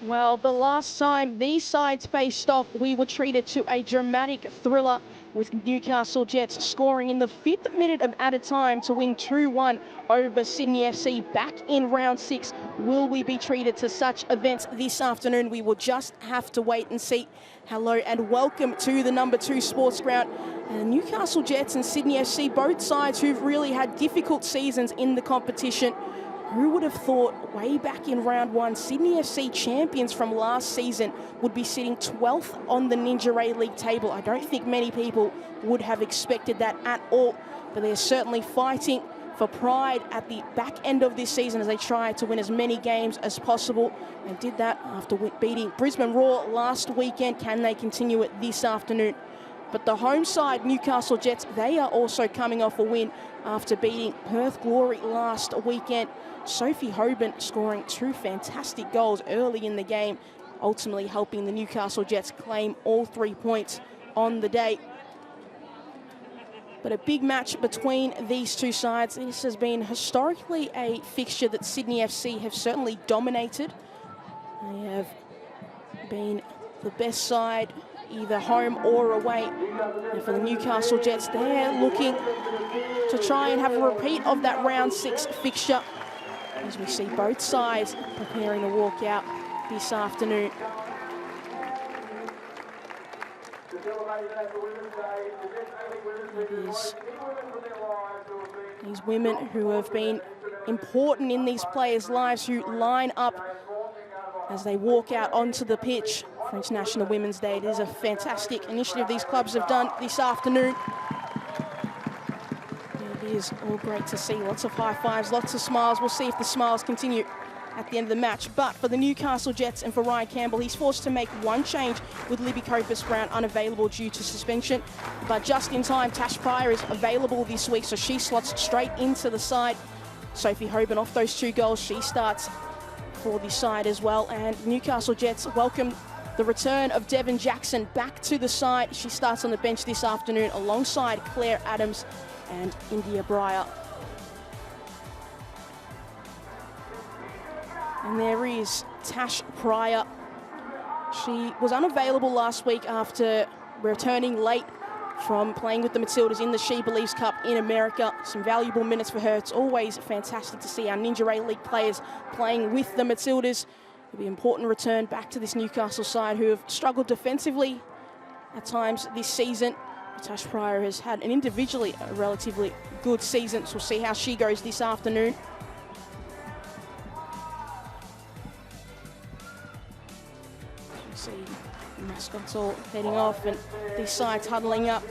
Well, the last time these sides faced off, we were treated to a dramatic thriller with Newcastle Jets scoring in the 5th minute of added time to win 2-1 over Sydney FC back in round 6. Will we be treated to such events this afternoon? We will just have to wait and see. Hello and welcome to the number 2 sports ground. And Newcastle Jets and Sydney FC, both sides who've really had difficult seasons in the competition. Who would have thought way back in round 1, Sydney FC champions from last season would be sitting 12th on the Ninja A-League table? I don't think many people would have expected that at all, but they're certainly fighting for pride at the back end of this season as they try to win as many games as possible, and did that after beating Brisbane Roar last weekend. Can they continue it this afternoon? But the home side, Newcastle Jets, they are also coming off a win after beating Perth Glory last weekend. Sophie Hoban scoring 2 fantastic goals early in the game, ultimately helping the Newcastle Jets claim all 3 points on the day. But a big match between these two sides. This has been historically a fixture that Sydney FC have certainly dominated. They have been the best side either home or away. And for the Newcastle Jets, they're looking to try and have a repeat of that round 6 fixture, as we see both sides preparing to walk out this afternoon. It is these women who have been important in these players' lives who line up as they walk out onto the pitch for International Women's Day. It is a fantastic initiative these clubs have done this afternoon. It is all great to see. Lots of high fives, lots of smiles. We'll see if the smiles continue at the end of the match. But for the Newcastle Jets and for Ryan Campbell, he's forced to make one change with Libby Copus-Brown unavailable due to suspension. But just in time, Tash Pryor is available this week, so she slots straight into the side. Sophie Hoban off those 2 goals. She starts for the side as well. And Newcastle Jets welcome the return of Devon Jackson back to the side. She starts on the bench this afternoon alongside Claire Adams and India Breyer. And there is Tash Pryor. She was unavailable last week after returning late from playing with the Matildas in the She Believes Cup in America. Some valuable minutes for her. It's always fantastic to see our Ninja A-League players playing with the Matildas. It'll be an important return back to this Newcastle side who have struggled defensively at times this season. Tash Pryor has had an individually a relatively good season, so we'll see how she goes this afternoon. You see the mascots all heading off and these sides huddling up.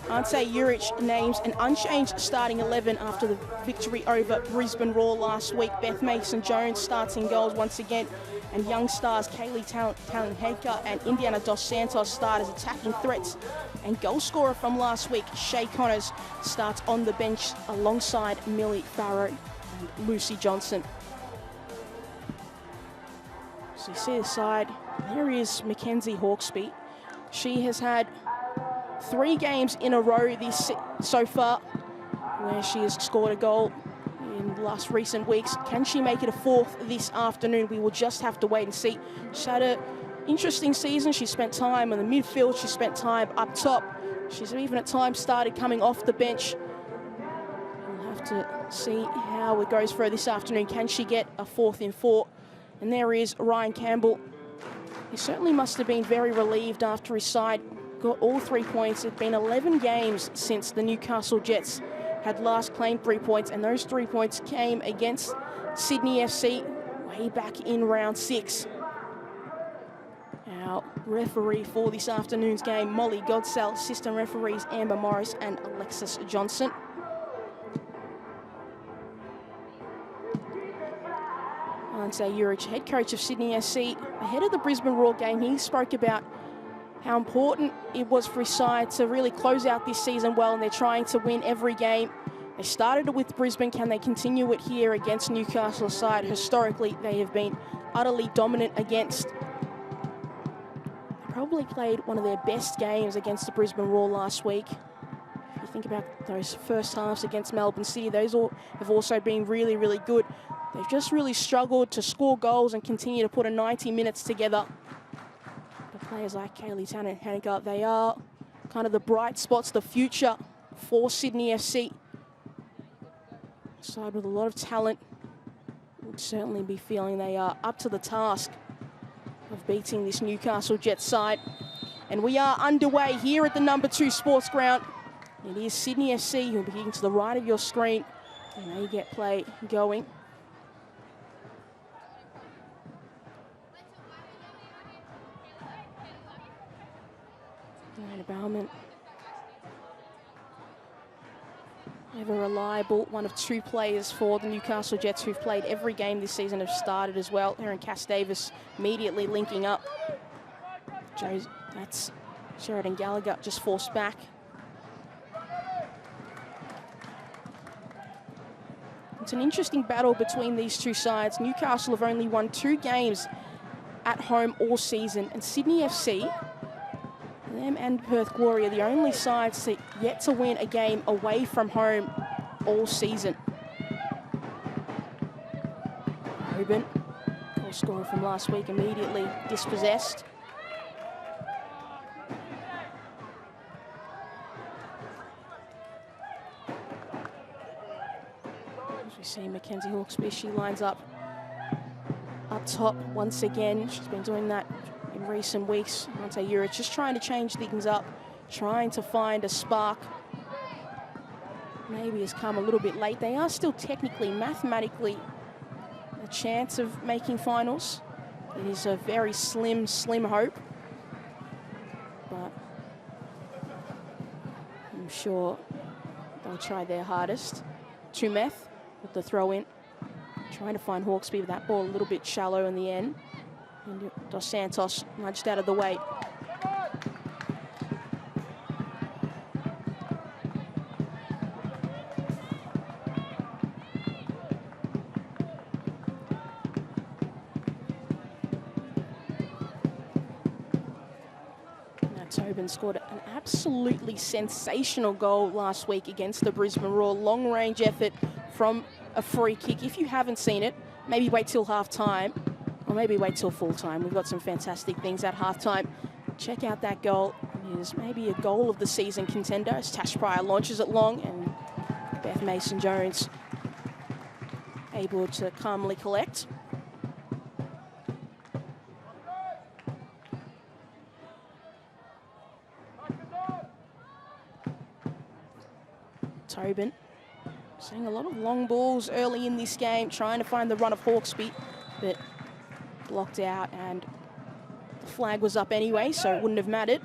Ante Juric names an unchanged starting 11 after the victory over Brisbane Roar last week. Beth Mason-Jones starts in goals once again, and young stars Kaylee Talenhenka and Indiana Dos Santos start as attacking threats. And goal scorer from last week, Shay Connors, starts on the bench alongside Millie Farrow and Lucy Johnson. So you see the side, there is Mackenzie Hawkesby. She has had 3 games in a row so far where she has scored a goal in the last recent weeks. Can she make it a 4th this afternoon? We will just have to wait and see. She's had an interesting season. She spent time in the midfield. She spent time up top. She's even at times started coming off the bench. We'll have to see how it goes for her this afternoon. Can she get a 4th in 4? And there is Ryan Campbell. He certainly must have been very relieved after his side got all 3 points. It's been 11 games since the Newcastle Jets had last claimed 3 points, and those 3 points came against Sydney FC way back in round 6. Our referee for this afternoon's game, Molly Godsell. Assistant referees Amber Morris and Alexis Johnson. Ante Juric, head coach of Sydney FC, ahead of the Brisbane Roar game, he spoke about how important it was for his side to really close out this season well, and they're trying to win every game. They started it with Brisbane. Can they continue it here against Newcastle side? Historically, they have been utterly dominant against. They probably played one of their best games against the Brisbane Roar last week. If you think about those first halves against Melbourne City, those all have also been really, really good. They've just really struggled to score goals and continue to put a 90 minutes together. But players like Kaylee Tanner-Henniker, they are kind of the bright spots, the future for Sydney FC. Side with a lot of talent. Would certainly be feeling they are up to the task of beating this Newcastle Jets side. And we are underway here at the number 2 sports ground. It is Sydney FC who'll be getting to the right of your screen. And they get play going. Ryan Bauman, ever reliable, one of 2 players for the Newcastle Jets who've played every game this season, have started as well. Aaron Cass-Davis immediately linking up. That's Sheridan Gallagher just forced back. It's an interesting battle between these 2 sides. Newcastle have only won 2 games at home all season, and Sydney FC, them and Perth Glory, are the only sides yet to win a game away from home all season. Ruben, goal scorer from last week, immediately dispossessed. As we see Mackenzie Hawkesby, she lines up top once again. She's been doing that in recent weeks. Monte Uric just trying to change things up, trying to find a spark. Maybe has come a little bit late. They are still technically, mathematically, a chance of making finals. It is a very slim hope. But I'm sure they'll try their hardest. Tumeth with the throw in. Trying to find Hawkesby with that ball a little bit shallow in the end. And Dos Santos nudged out of the way. Now Tobin scored an absolutely sensational goal last week against the Brisbane Roar. Long range effort from a free kick. If you haven't seen it, maybe wait till half time. Or maybe wait till full time. We've got some fantastic things at halftime. Check out that goal. It is maybe a goal of the season contender as Tash Pryor launches it long, and Beth Mason-Jones able to calmly collect. Tobin seeing a lot of long balls early in this game, trying to find the run of Hawkesby, but blocked out, and the flag was up anyway, so it wouldn't have mattered.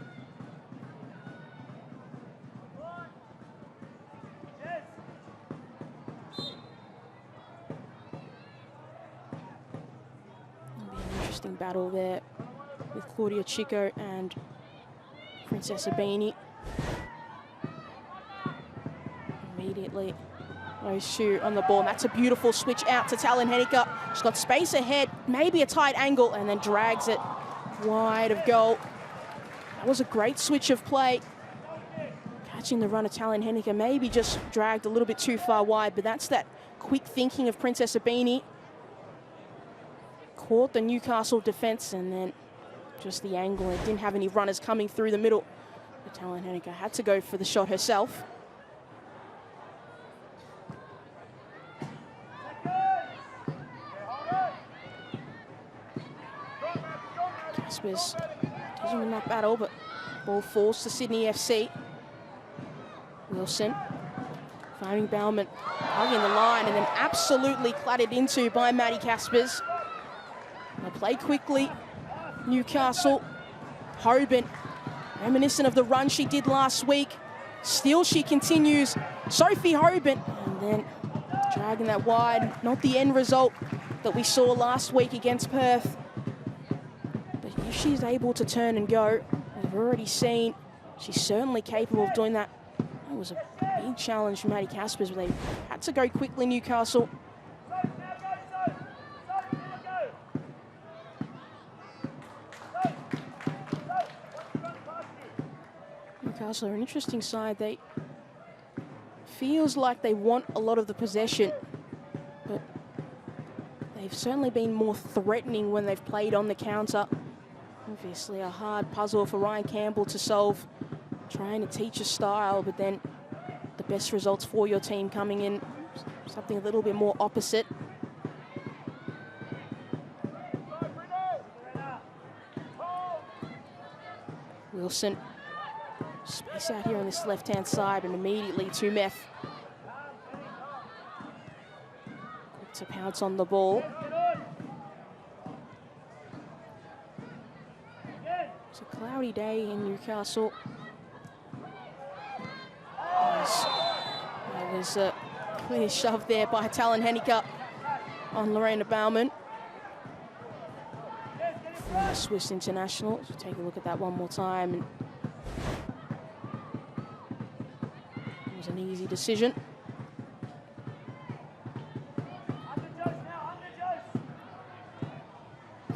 It'll be an interesting battle there with Claudia Chico and Princess Abini. Immediately, those 2 on the ball, and that's a beautiful switch out to Talon Henniker. She's got space ahead, maybe a tight angle, and then drags it wide of goal. That was a great switch of play. Catching the run of Talon Henniker, maybe just dragged a little bit too far wide, but that's that quick thinking of Princess Abini. Caught the Newcastle defence, and then just the angle. It didn't have any runners coming through the middle. But Talon Henniker had to go for the shot herself. Caspers doesn't win that battle, but ball falls to Sydney FC. Wilson finding Bauman, hugging the line, and then absolutely clattered into by Maddie Caspers. They'll play quickly. Newcastle. Hoban, reminiscent of the run she did last week. Still she continues. Sophie Hoban, and then dragging that wide. Not the end result that we saw last week against Perth. If she's able to turn and go, we've already seen she's certainly capable of doing that. That was a big challenge for Maddie Caspers, but they had to go quickly, Newcastle. Newcastle are an interesting side. They feels like they want a lot of the possession, but they've certainly been more threatening when they've played on the counter. Obviously a hard puzzle for Ryan Campbell to solve, trying to teach a style, but then the best results for your team coming in something a little bit more opposite. Wilson, space out here on this left-hand side, and immediately to Meth. Quick to pounce on the ball. It's a cloudy day in Newcastle. There was a clear shove there by Talon Henniker on Lorena Baumann. From Swiss international. So take a look at that one more time. And it was an easy decision.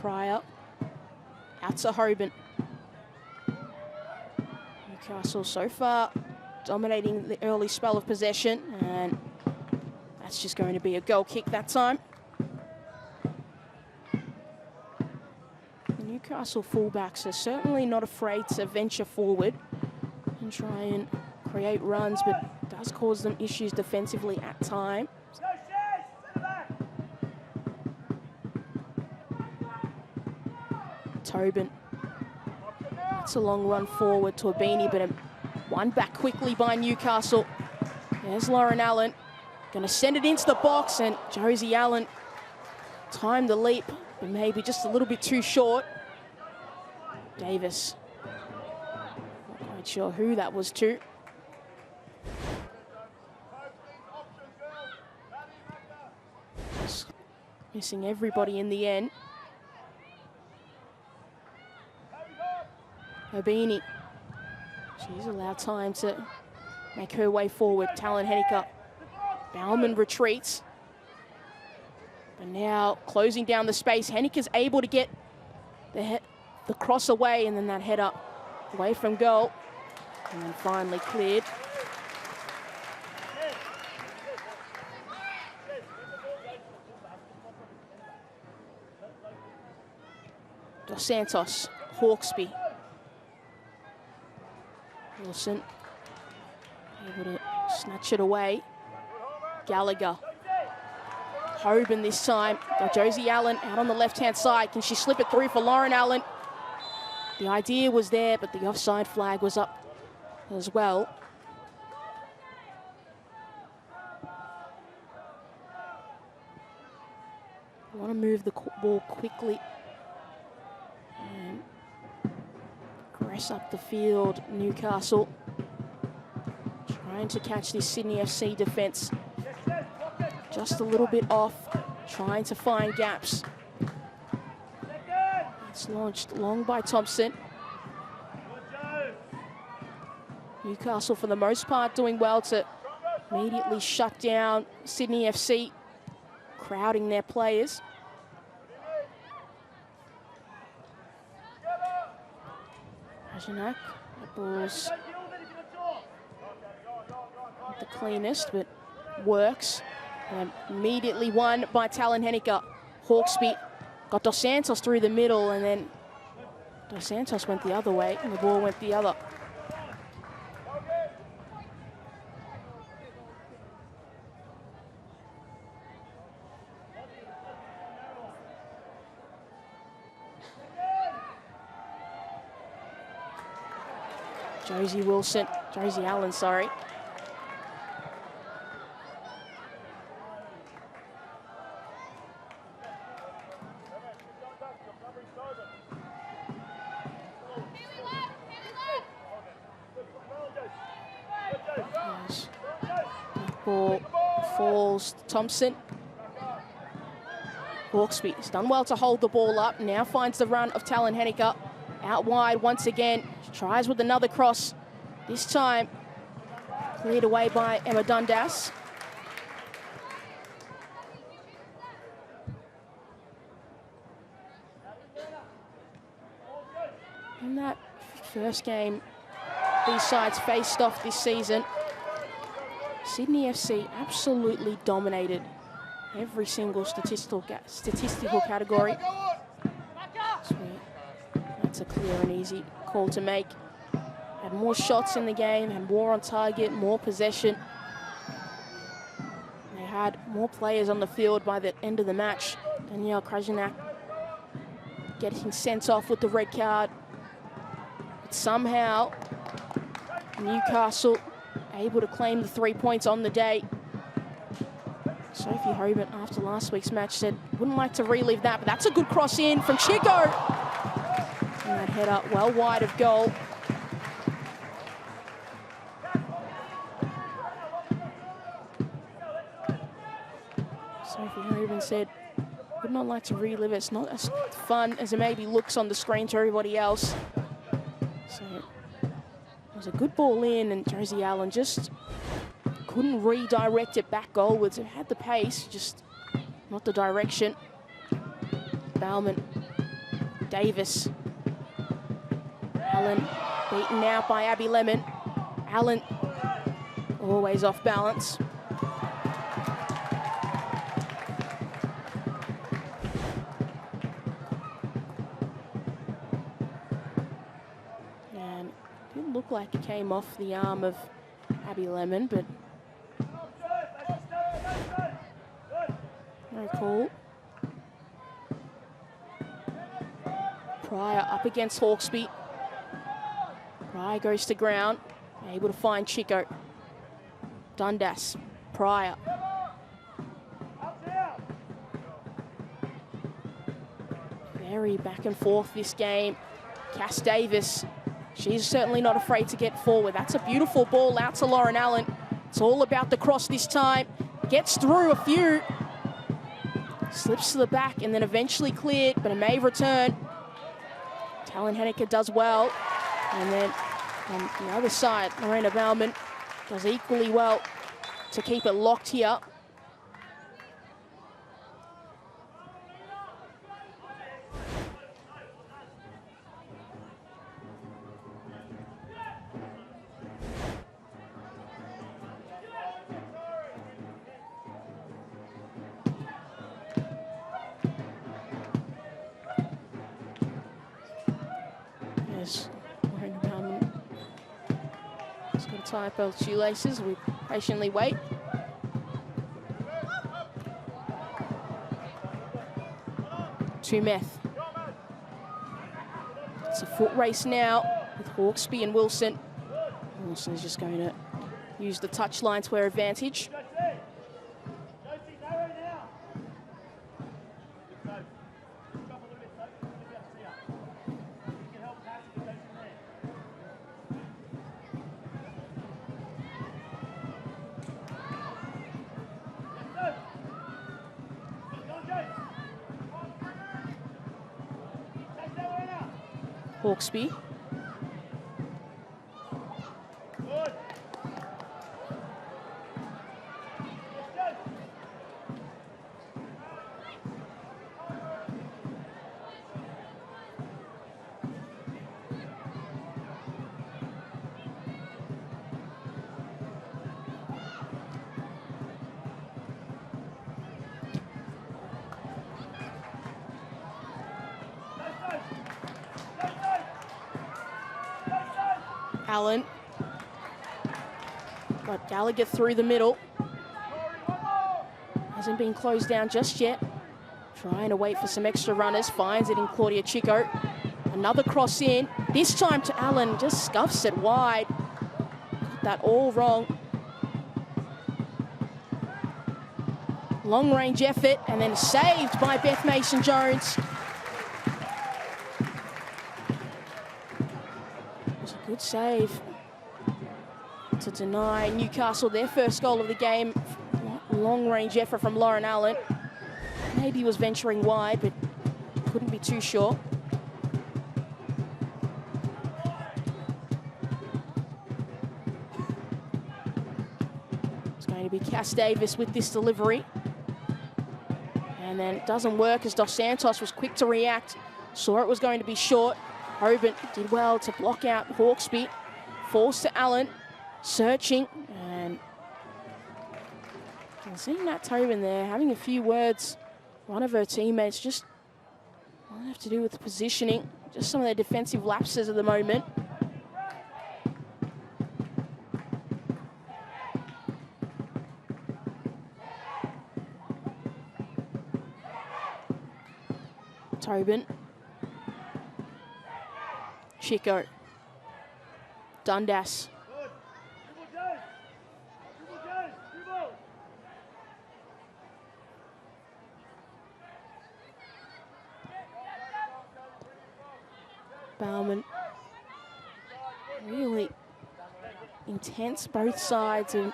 Pryor out to Hoban. Newcastle so far dominating the early spell of possession, and that's just going to be a goal kick that time. The Newcastle fullbacks are certainly not afraid to venture forward and try and create runs, but it does cause them issues defensively at times. Tobin. That's a long run forward to Abini, but one back quickly by Newcastle. There's Lauren Allen. Going to send it into the box, and Josie Allen timed the leap, but maybe just a little bit too short. Davis. Not quite sure who that was to. Just missing everybody in the end. Abini. She's allowed time to make her way forward. Talon Henniker. Baumann retreats. But now closing down the space. Henniker's able to get the cross away, and then that header away from goal. And then finally cleared. Dos Santos. Hawkesby. Wilson able to snatch it away. Gallagher. Hoban this time. Got Josie Allen out on the left-hand side. Can she slip it through for Lauren Allen? The idea was there, but the offside flag was up as well. I want to move the ball quickly and press up the field. Newcastle trying to catch this Sydney FC defence. Just a little bit off, trying to find gaps. It's launched long by Thompson. Newcastle, for the most part, doing well to immediately shut down Sydney FC, crowding their players. Rajanak, that ball's not the cleanest, but works. And immediately won by Talon Henniker. Hawkesby got Dos Santos through the middle, and then Dos Santos went the other way, and the ball went the other. Josie Allen, sorry. Ball falls to Thompson. Hawkesby has done well to hold the ball up. Now finds the run of Talon Henniker. Out wide once again. She tries with another cross. This time cleared away by Emma Dundas. In that first game these sides faced off this season, Sydney FC absolutely dominated every single statistical category. Sweet. That's a clear and easy call to make. Had more shots in the game, had more on target, more possession. They had more players on the field by the end of the match. Danielle Krajnak getting sent off with the red card. But somehow, Newcastle able to claim the 3 points on the day. Sophie Hobart, after last week's match, said, wouldn't like to relive that, but that's a good cross in from Chico. And that header well wide of goal. Sophie Hobart said, would not like to relive it. It's not as fun as it maybe looks on the screen to everybody else. So it was a good ball in, and Josie Allen just couldn't redirect it back goalwards. It had the pace, just not the direction. Bauman, Davis. Allen beaten out by Abby Lemon. Allen always off balance. And it didn't look like it came off the arm of Abby Lemon, but no call. Pryor up against Hawkesby. Pryor goes to ground, able to find Chico. Dundas, Pryor. Very back and forth this game. Cass Davis, she's certainly not afraid to get forward. That's a beautiful ball out to Lauren Allen. It's all about the cross this time. Gets through a few. Slips to the back and then eventually cleared, but it may return. Talon Henniker does well. And then on the other side, Lorena Bauman does equally well to keep it locked here. Yes, Lorena Bauman has got to tie up both shoelaces. We patiently wait. To Meth. It's a foot race now with Hawkesby and Wilson. Wilson is just going to use the touchline to her advantage. Hawkesby. Allen. Got Gallagher through the middle. Hasn't been closed down just yet. Trying to wait for some extra runners. Finds it in Claudia Chico. Another cross in. This time to Allen. Just scuffs it wide. Got that all wrong. Long range effort and then saved by Beth Mason-Jones. Good save to deny Newcastle their first goal of the game. Long range effort from Lauren Allen. Maybe was venturing wide, but couldn't be too sure. It's going to be Cass Davis with this delivery. And then it doesn't work as Dos Santos was quick to react. Saw it was going to be short. Hobart did well to block out Hawkesby. Falls to Allen, searching, and Seeing Nat Tobin there, having a few words, one of her teammates, just might have to do with the positioning, just some of their defensive lapses at the moment. Tobin. Chico. Dundas. Bauman. Really intense, both sides, and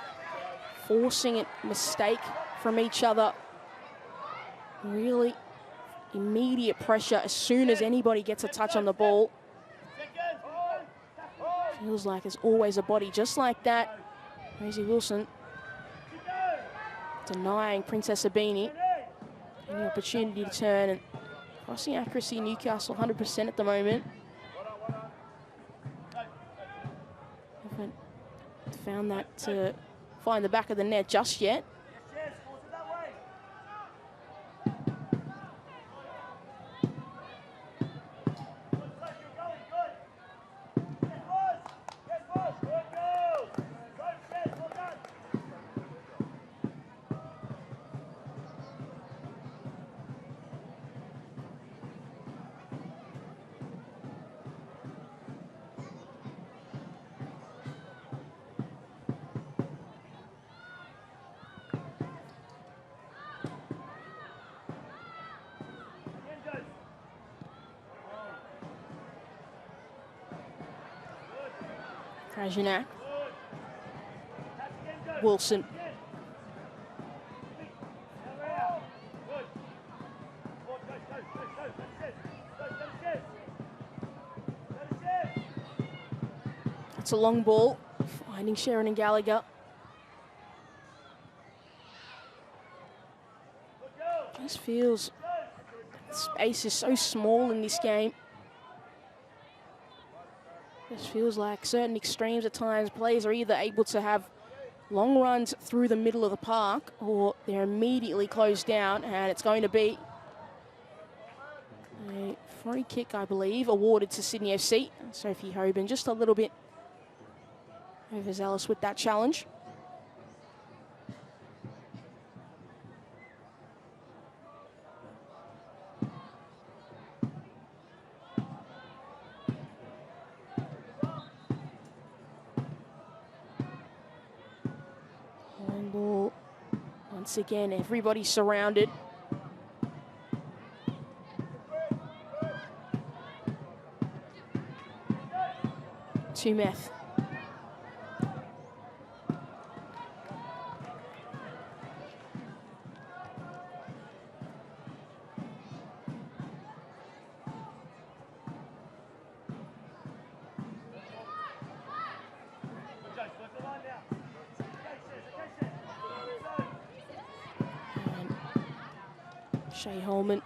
forcing a mistake from each other. Really immediate pressure as soon as anybody gets a touch on the ball. Feels like there's always a body just like that. Rosie Wilson denying Princess Abini any opportunity to turn, and crossing accuracy Newcastle 100% at the moment. Haven't found that to find the back of the net just yet. Krajinac. Wilson. That's a long ball, finding Sharon and Gallagher. Just feels space is so small in this game. Just feels like certain extremes at times, players are either able to have long runs through the middle of the park, or they're immediately closed down, and it's going to be a free kick, I believe, awarded to Sydney FC. Sophie Hoban just a little bit overzealous with that challenge. Ball. Once again, everybody surrounded. Tumeth. Shea Holman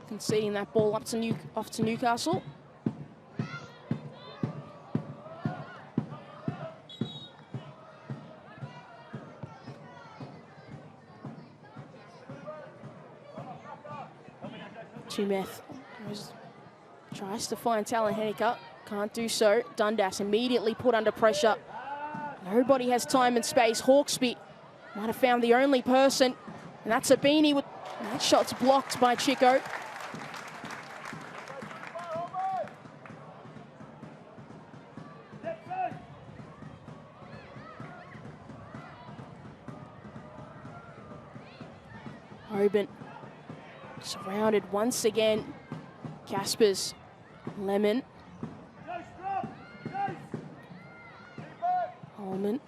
conceding that ball up to off to Newcastle. Tumeth tries to find Talon Henniker, can't do so. Dundas immediately put under pressure. Nobody has time and space. Hawkesby might have found the only person, and that's Abini. With that shot's blocked by Chico. Hoban surrounded once again. Caspers, Lemon. Holman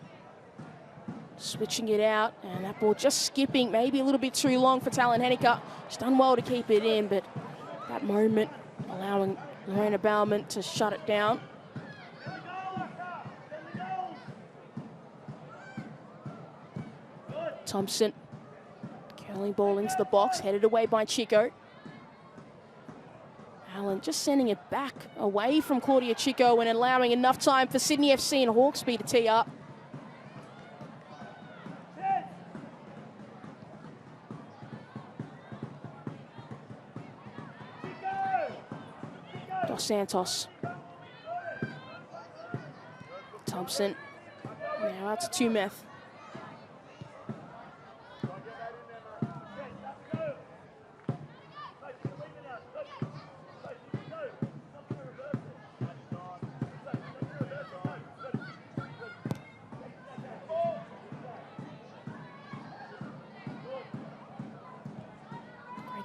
switching it out, and that ball just skipping, maybe a little bit too long for Talon Henniker. She's done well to keep it in, but that moment allowing Lorena Bauman to shut it down. Thompson, curling ball into the box, headed away by Chico. Allen just sending it back away from Claudia Chico and allowing enough time for Sydney FC and Hawkesby to tee up. Dos Santos. Thompson. Now out to Tumeth.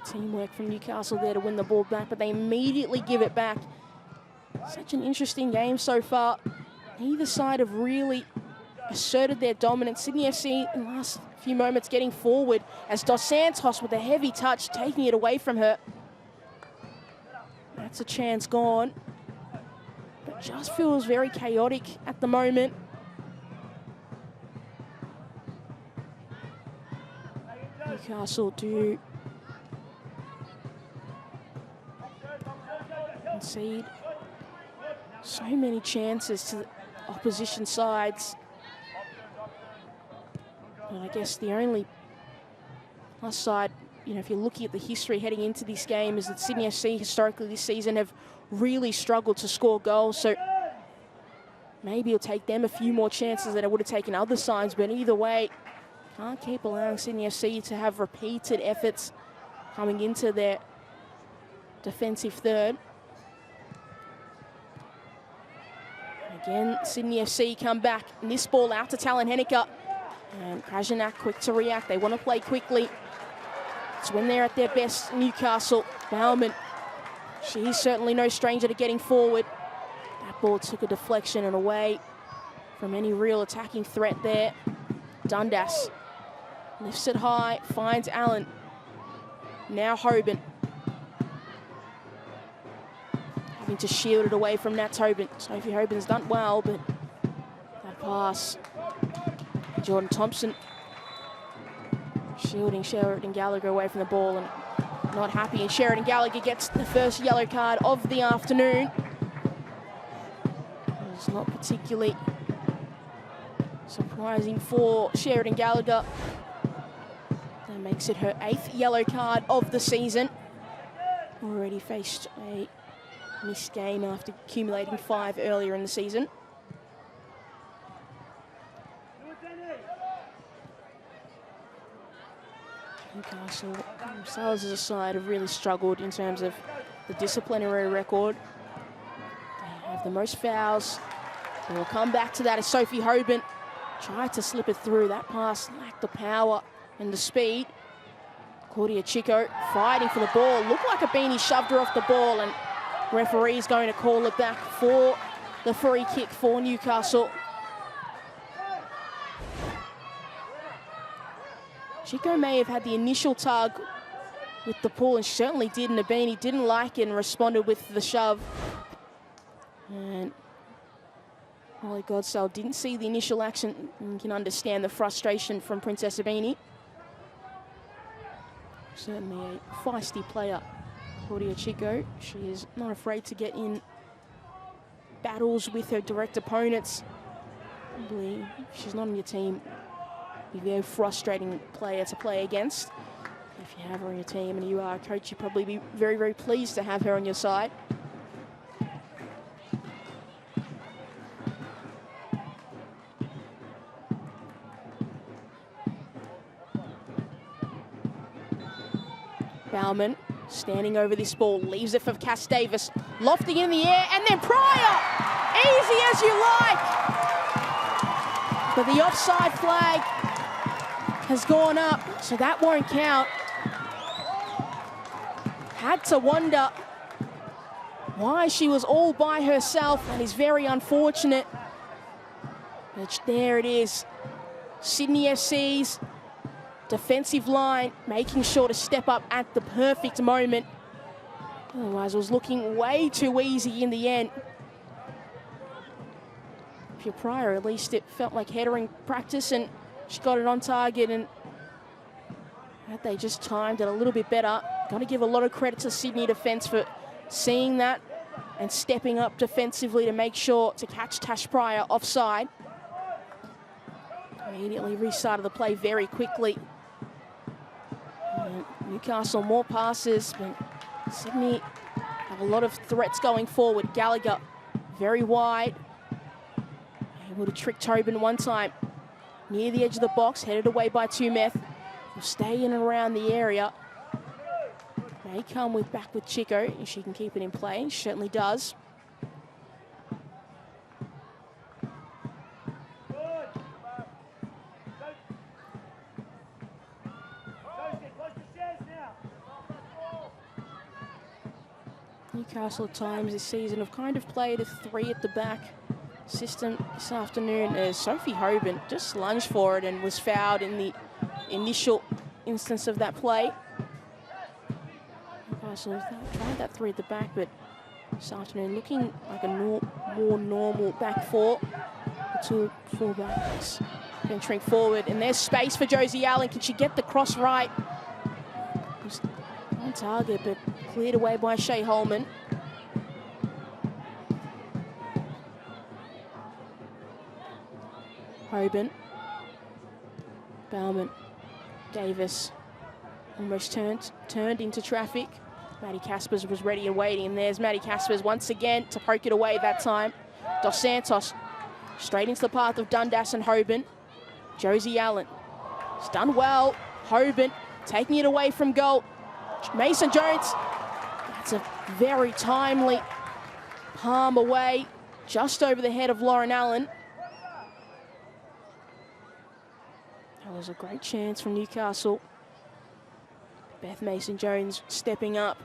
Teamwork from Newcastle there to win the ball back, but they immediately give it back. Such an interesting game so far. Neither side have really asserted their dominance. Sydney FC in the last few moments getting forward as Dos Santos with a heavy touch taking it away from her. That's a chance gone. But just feels very chaotic at the moment. Newcastle do concede so many chances to the opposition sides. And I guess the only plus side, if you're looking at the history heading into this game, is that Sydney FC historically this season have really struggled to score goals. So maybe it'll take them a few more chances than it would have taken other sides. But either way, can't keep allowing Sydney FC to have repeated efforts coming into their defensive third. Again, Sydney FC come back, and this ball out to Talon Henniker. And Krajinac quick to react. They want to play quickly. It's when they're at their best, Newcastle. Bauman, she's certainly no stranger to getting forward. That ball took a deflection and away from any real attacking threat there. Dundas lifts it high, finds Allen. Now Hoban. Having to shield it away from Nat Tobin. Sophie Hoban's done well, but that pass. Jordan Thompson shielding Sheridan Gallagher away from the ball and not happy. And Sheridan Gallagher gets the first yellow card of the afternoon. It's not particularly surprising for Sheridan Gallagher. That makes it her 8th yellow card of the season. Already faced a missed game after accumulating 5 earlier in the season. Newcastle themselves as a side have really struggled in terms of the disciplinary record. They have the most fouls. They will come back to that as Sophie Hoban tried to slip it through. That pass lacked the power and the speed. Claudia Chico fighting for the ball. Looked like a beanie shoved her off the ball, and referee's going to call it back for the free kick for Newcastle. Chico may have had the initial tug with the pull, and she certainly did, and Nabini didn't like it and responded with the shove. And Molly Godsell didn't see the initial action, and you can understand the frustration from Princess Abini. Certainly a feisty player, Claudia Chico. She is not afraid to get in battles with her direct opponents. Probably, if she's not on your team, be a very frustrating player to play against. If you have her on your team and you are a coach, you'd probably be very, very pleased to have her on your side. Bauman standing over this ball, leaves it for Cass Davis, lofting in the air, and then Pryor! Easy as you like! But the offside flag has gone up, so that won't count. Had to wonder why she was all by herself, and is very unfortunate. But there it is. Sydney FC's defensive line making sure to step up at the perfect moment. Otherwise, it was looking way too easy in the end. If you're Pryor, at least it felt like headering practice, and she got it on target, and had they just timed it a little bit better. Got to give a lot of credit to Sydney defence for seeing that and stepping up defensively to make sure to catch Tash Pryor offside. Immediately restarted the play very quickly. And Newcastle more passes, but Sydney have a lot of threats going forward. Gallagher, very wide. Able to trick Tobin one time. Near the edge of the box, headed away by Tumeth. Will stay in and around the area. May come back with Chico if she can keep it in play. She certainly does. Newcastle at times this season have kind of played a 3 at the back system this afternoon, as Sophie Hoban just lunged for it and was fouled in the initial instance of that play. Newcastle tried that 3 at the back, but this afternoon looking like a more normal back 4. The 2 fullbacks venturing forward, and there's space for Josie Allen. Can she get the cross right? Just on target, but cleared away by Shea Holman. Hoban, Bauman, Davis, almost turned into traffic. Maddie Caspers was ready and waiting, and there's Maddie Caspers once again to poke it away that time. Dos Santos straight into the path of Dundas and Hoban. Josie Allen, it's done well. Hoban taking it away from goal. Mason Jones, that's a very timely palm away, just over the head of Lauren Allen. That was a great chance from Newcastle. Beth Mason-Jones stepping up.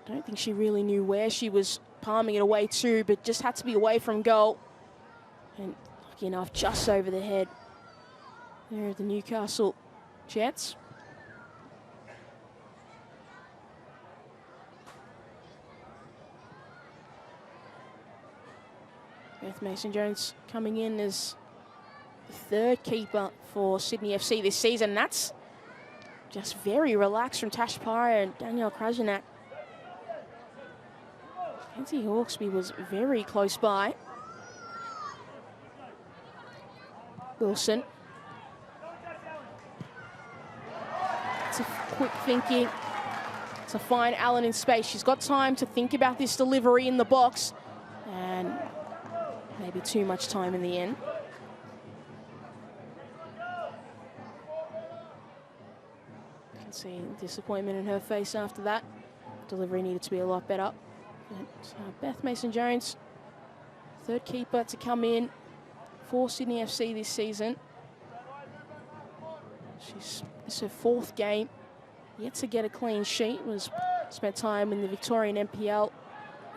I don't think she really knew where she was palming it away to, but just had to be away from goal. And lucky enough, just over the head there of the Newcastle Jets. Beth Mason-Jones coming in as the 3rd keeper for Sydney FC this season. That's just very relaxed from Tash Pyer and Danielle Krajanak. Kenzie Hawkesby was very close by. Wilson. It's a quick thinking to find Allen in space. She's got time to think about this delivery in the box, and maybe too much time in the end. You can see disappointment in her face after that. Delivery needed to be a lot better. But, Beth Mason-Jones, 3rd keeper to come in for Sydney FC this season. It's her 4th game, yet to get a clean sheet. Spent time in the Victorian NPL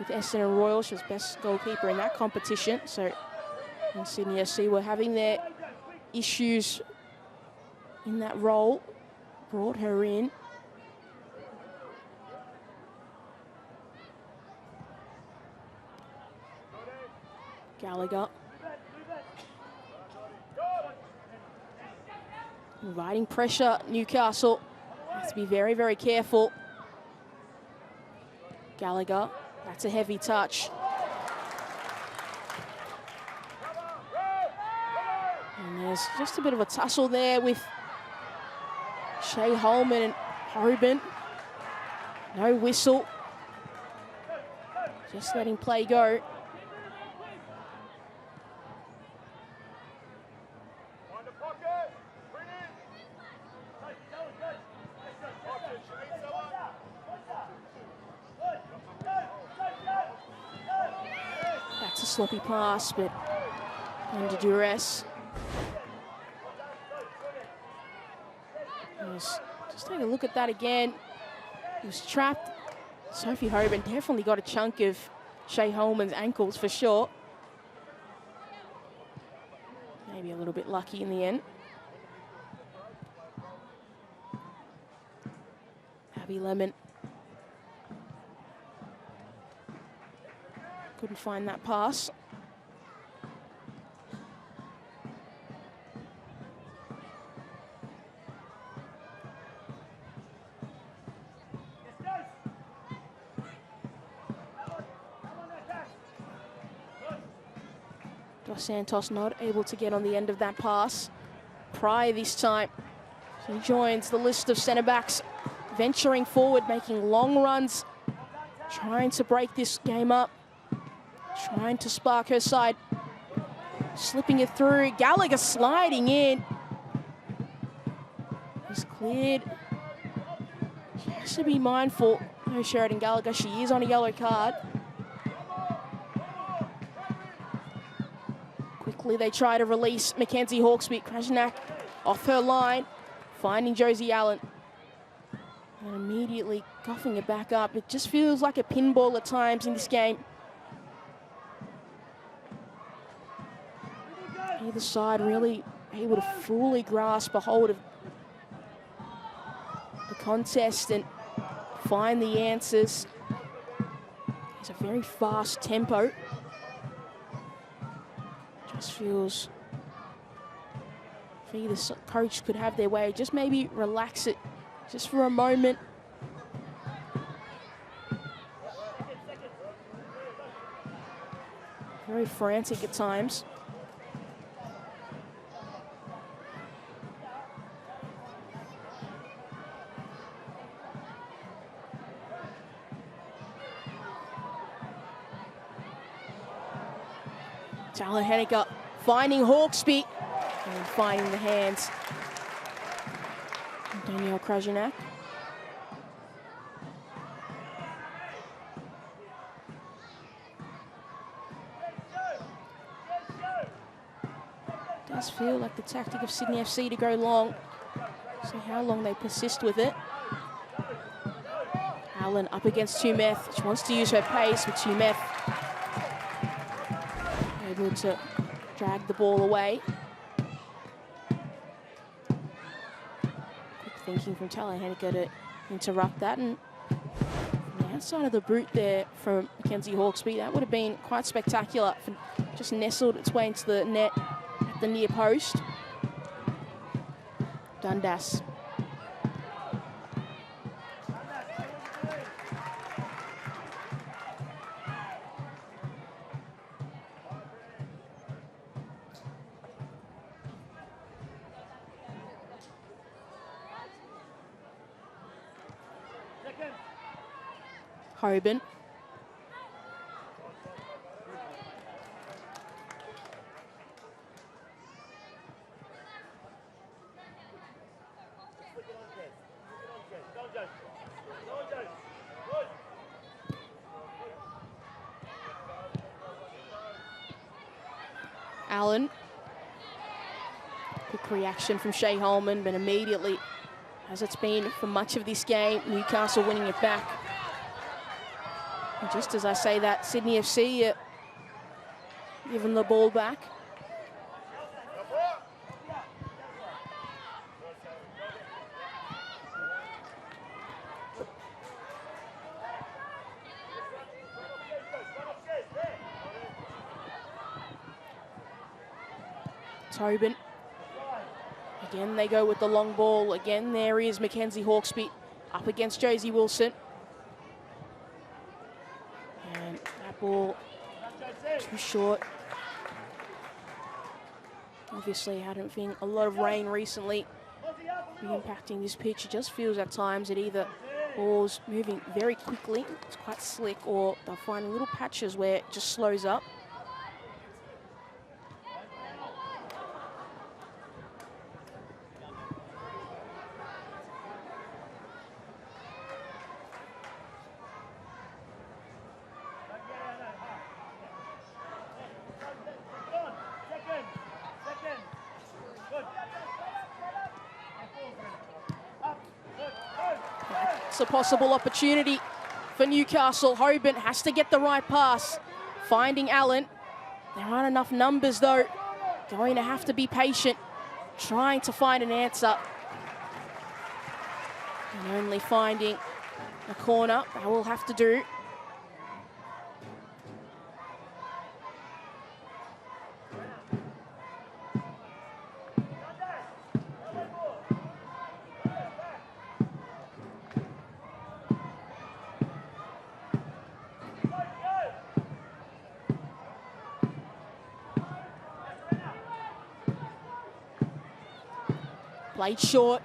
with Essendon Royal. She was best goalkeeper in that competition. So in Sydney FC were having their issues in that role. Brought her in. Gallagher. Inviting pressure, Newcastle. Has to be very, very careful. Gallagher, that's a heavy touch. And there's just a bit of a tussle there with Shea Holman and Hoban. No whistle. Just letting play go. That's a sloppy pass, but under duress. Just take a look at that again. He was trapped. Sophie Hoban definitely got a chunk of Shea Holman's ankles for sure. Maybe a little bit lucky in the end. Abby Lemon. Couldn't find that pass. Dos Santos not able to get on the end of that pass. Pryor this time. She joins the list of centre-backs venturing forward, making long runs, trying to break this game up, trying to spark her side. Slipping it through, Gallagher sliding in. He's cleared. She has to be mindful. No, Sheridan Gallagher, she is on a yellow card. Quickly they try to release Mackenzie Hawkesby. Krajnak off her line, finding Josie Allen. And immediately coughing it back up. It just feels like a pinball at times in this game. Either side really able to fully grasp a hold of the contest and find the answers. It's a very fast tempo. Just feels if either coach could have their way, just maybe relax it just for a moment. Very frantic at times. Tyler Henniker finding Hawkesby and finding the hands. Danielle Krajnak. Does feel like the tactic of Sydney FC to go long. See how long they persist with it. Allen up against Tumeth. She wants to use her pace with Tumeth able to drag the ball away. Quick thinking from Tyler Henniker to interrupt that, and on the outside of the boot there from Mackenzie Hawkesby, that would have been quite spectacular. Just nestled its way into the net at the near post. Dundas. Hoban. Allen. Quick reaction from Shea Holman, but immediately, as it's been for much of this game, Newcastle winning it back. And just as I say that, Sydney FC giving the ball back. Tobin. Again, they go with the long ball. Again, there is Mackenzie Hawkesby up against Josie Wilson. And that ball too short. Obviously, hadn't been a lot of rain recently impacting this pitch. It just feels at times that either ball's moving very quickly, it's quite slick, or they'll find little patches where it just slows up. It's a possible opportunity for Newcastle. Hoban has to get the right pass. Finding Allen. There aren't enough numbers though. Going to have to be patient. Trying to find an answer. And only finding a corner. That will have to do. Played short.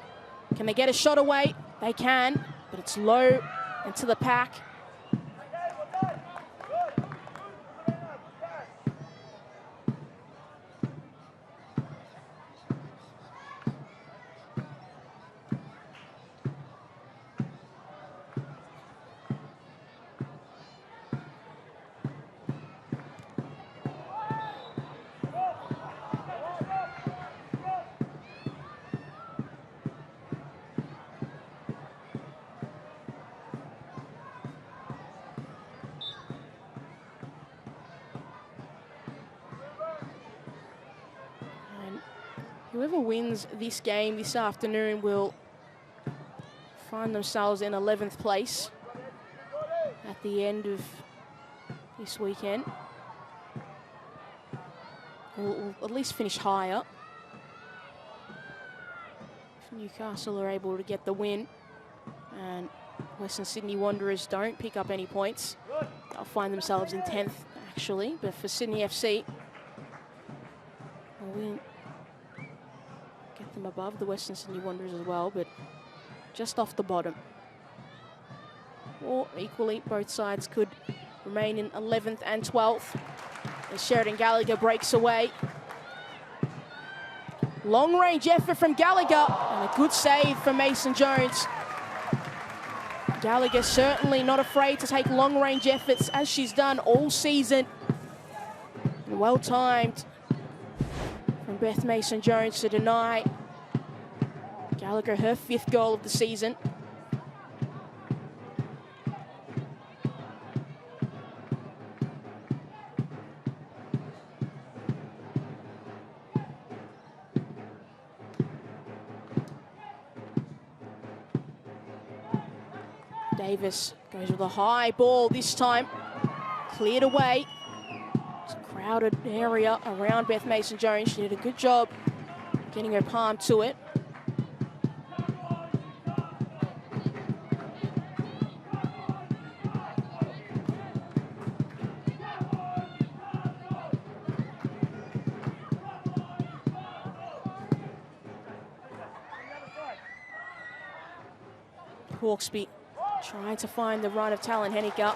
Can they get a shot away? They can. but it's low and to the pack. Whoever wins this game this afternoon will find themselves in 11th place at the end of this weekend. Will at least finish higher if Newcastle are able to get the win and Western Sydney Wanderers don't pick up any points. They'll find themselves in 10th actually, but for Sydney FC, a win get them above the Western Sydney Wanderers as well, but just off the bottom. Or equally, both sides could remain in 11th and 12th. As Sheridan Gallagher breaks away. Long range effort from Gallagher and a good save from Mason Jones. Gallagher certainly not afraid to take long range efforts as she's done all season. And well timed from Beth Mason Jones to deny Gallagher her 5th goal of the season. Davis goes with a high ball this time, cleared away. It's a crowded area around Beth Mason Jones. She did a good job getting her palm to it. Hawkesby trying to find the run of Talon Henniker.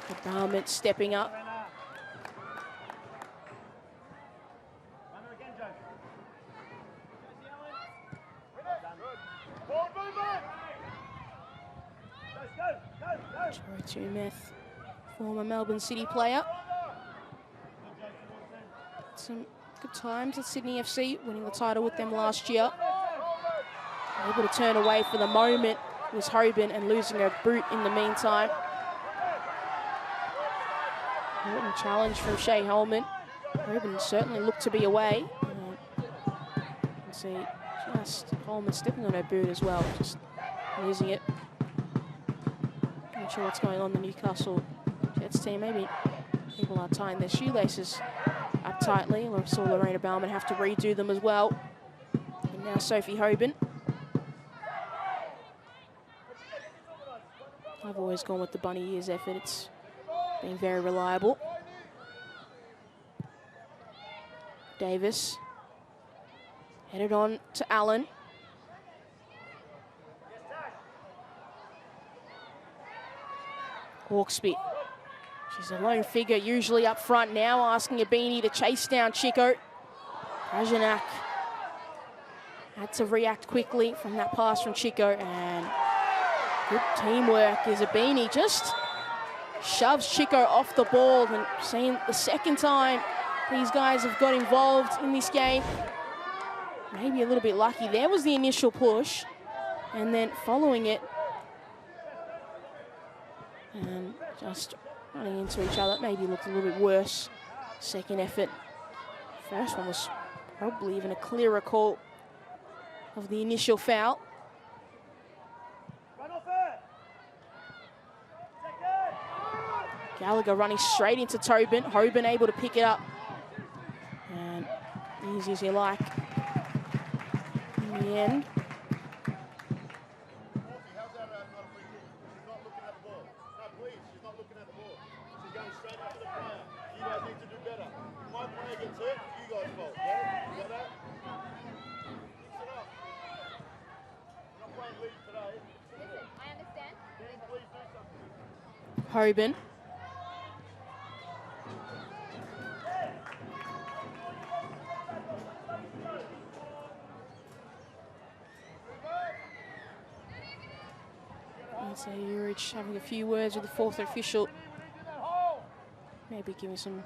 The Barman stepping up. Troy Tumeth, former Melbourne City player. Some good times at Sydney FC, winning the title with them last year. Able to turn away for the moment was Hoban and losing her boot in the meantime. Important challenge from Shea Holman. Hoban certainly looked to be away. You can see just Holman stepping on her boot as well, just losing it. Not sure what's going on in the Newcastle Jets team. Maybe people are tying their shoelaces up tightly. We saw Lorena Baumann have to redo them as well. And now Sophie Hoban. I've always gone with the bunny ears effort. It's been very reliable. Davis headed on to Allen. Hawkesby. She's a lone figure usually up front now, asking Abini to chase down Chico. Rajanak had to react quickly from that pass from Chico, and good teamwork as Abini just shoves Chico off the ball. And seeing the second time these guys have got involved in this game. Maybe a little bit lucky. There was the initial push, and then following it and just running into each other. Maybe looked a little bit worse. Second effort. First one was probably even a clearer call of the initial foul. Gallagher running straight into Tobin. Hoban able to pick it up. And easy as you like. In the end. Hoban. And so Urich having a few words with the fourth official. Maybe giving some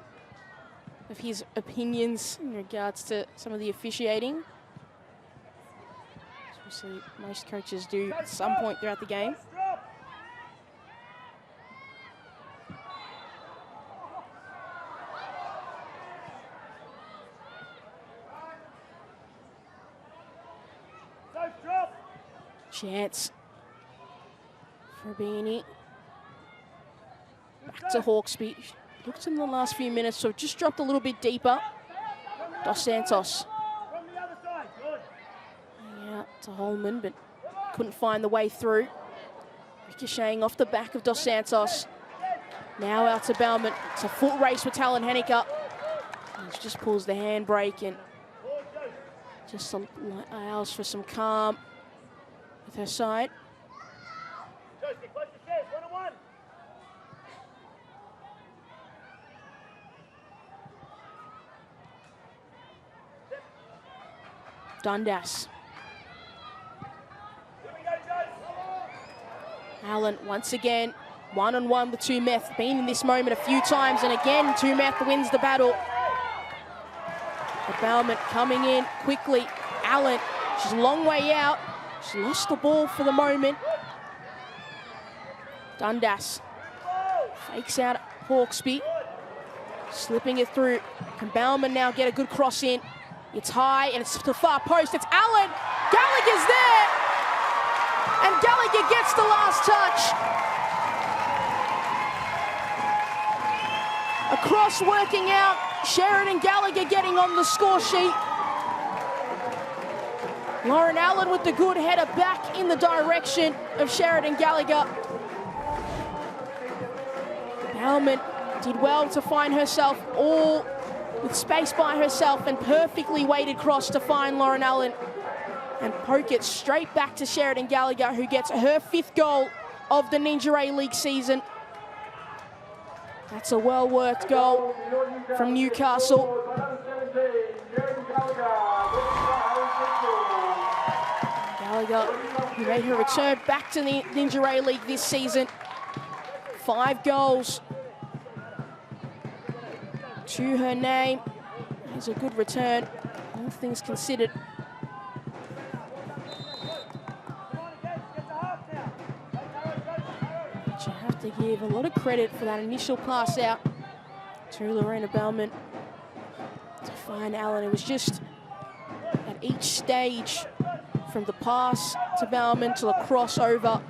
of his opinions in regards to some of the officiating. Obviously, most coaches do at some point throughout the game. Chance for Beanie. Back to Hawkesby. Looked in the last few minutes, so just dropped a little bit deeper. Dos Santos. Out to Holman, but couldn't find the way through. Ricocheting off the back of Dos Santos. Now out to Bauman. It's a foot race with Talon Henniker. He just pulls the handbrake and just allows for some calm with her side. Dundas. Allen once again, one-on-one with Tumeth. Been in this moment a few times, and again Tumeth wins the battle. The Bauman coming in quickly. Allen, she's a long way out. She lost the ball for the moment. Dundas fakes out Hawkesby, slipping it through. Can Bauman now get a good cross in? It's high and it's to the far post. It's Allen. Gallagher's there. And Gallagher gets the last touch. A cross working out. Sheridan Gallagher getting on the score sheet. Lauren Allen with the good header back in the direction of Sheridan Gallagher. Bauman did well to find herself all with space by herself and perfectly weighted cross to find Lauren Allen and poke it straight back to Sheridan Gallagher, who gets her 5th goal of the Ninja A-League season. That's a well-worked goal from Newcastle. Gallagher, who made her return back to the Ninja A-League this season. 5 goals to her name. It's a good return, all things considered. But you have to give a lot of credit for that initial pass out to Lorena Bauman to find Allen. It was just at each stage, from the pass to Bauman to the crossover,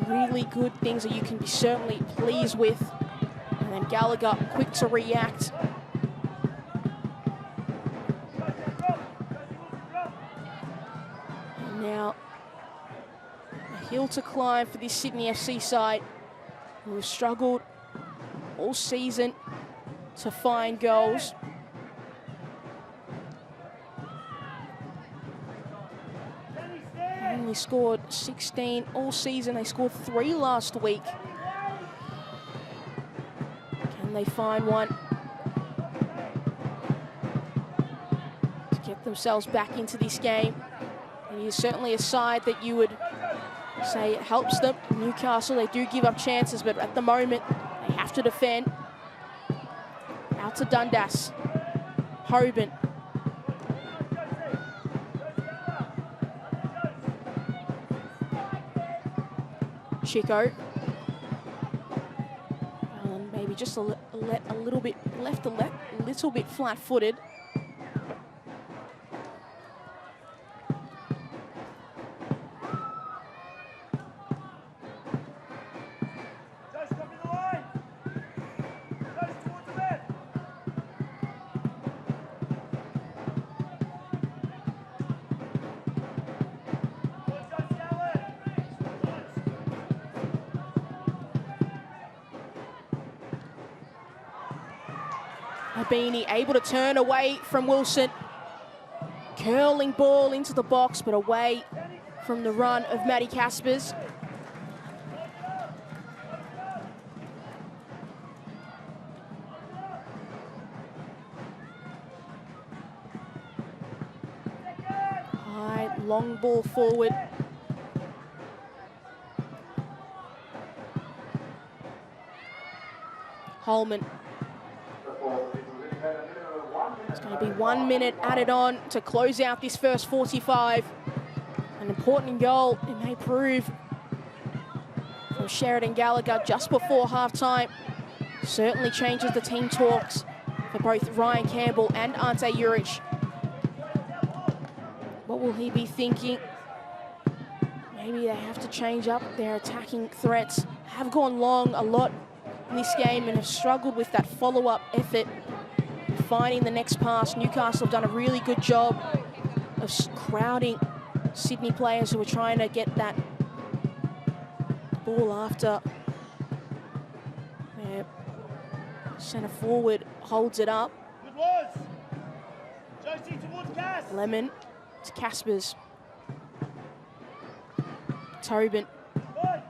really good things that you can be certainly pleased with. And then Gallagher quick to react. And now a hill to climb for this Sydney FC side, who have struggled all season to find goals. Only scored 16 all season. They scored 3 last week. Can they find one to get themselves back into this game? It is certainly a side that you would say it helps them. Newcastle, they do give up chances, but at the moment they have to defend. Out to Dundas. Hoban. Chico. Maybe just a little bit left, a little bit flat-footed. Beanie able to turn away from Wilson. Curling ball into the box, but away from the run of Maddie Caspers. Long ball forward. Holman. It's going to be 1 minute added on to close out this first 45. An important goal, it may prove, from Sheridan Gallagher just before halftime. Certainly changes the team talks for both Ryan Campbell and Ante Juric. What will he be thinking? Maybe they have to change up their attacking threats. Have gone long a lot in this game and have struggled with that follow-up effort. Finding the next pass. Newcastle have done a really good job of crowding Sydney players who are trying to get that ball after. Centre forward holds it up. Good words. Josie towards Cass. Lemon to Caspers. Tobin. Can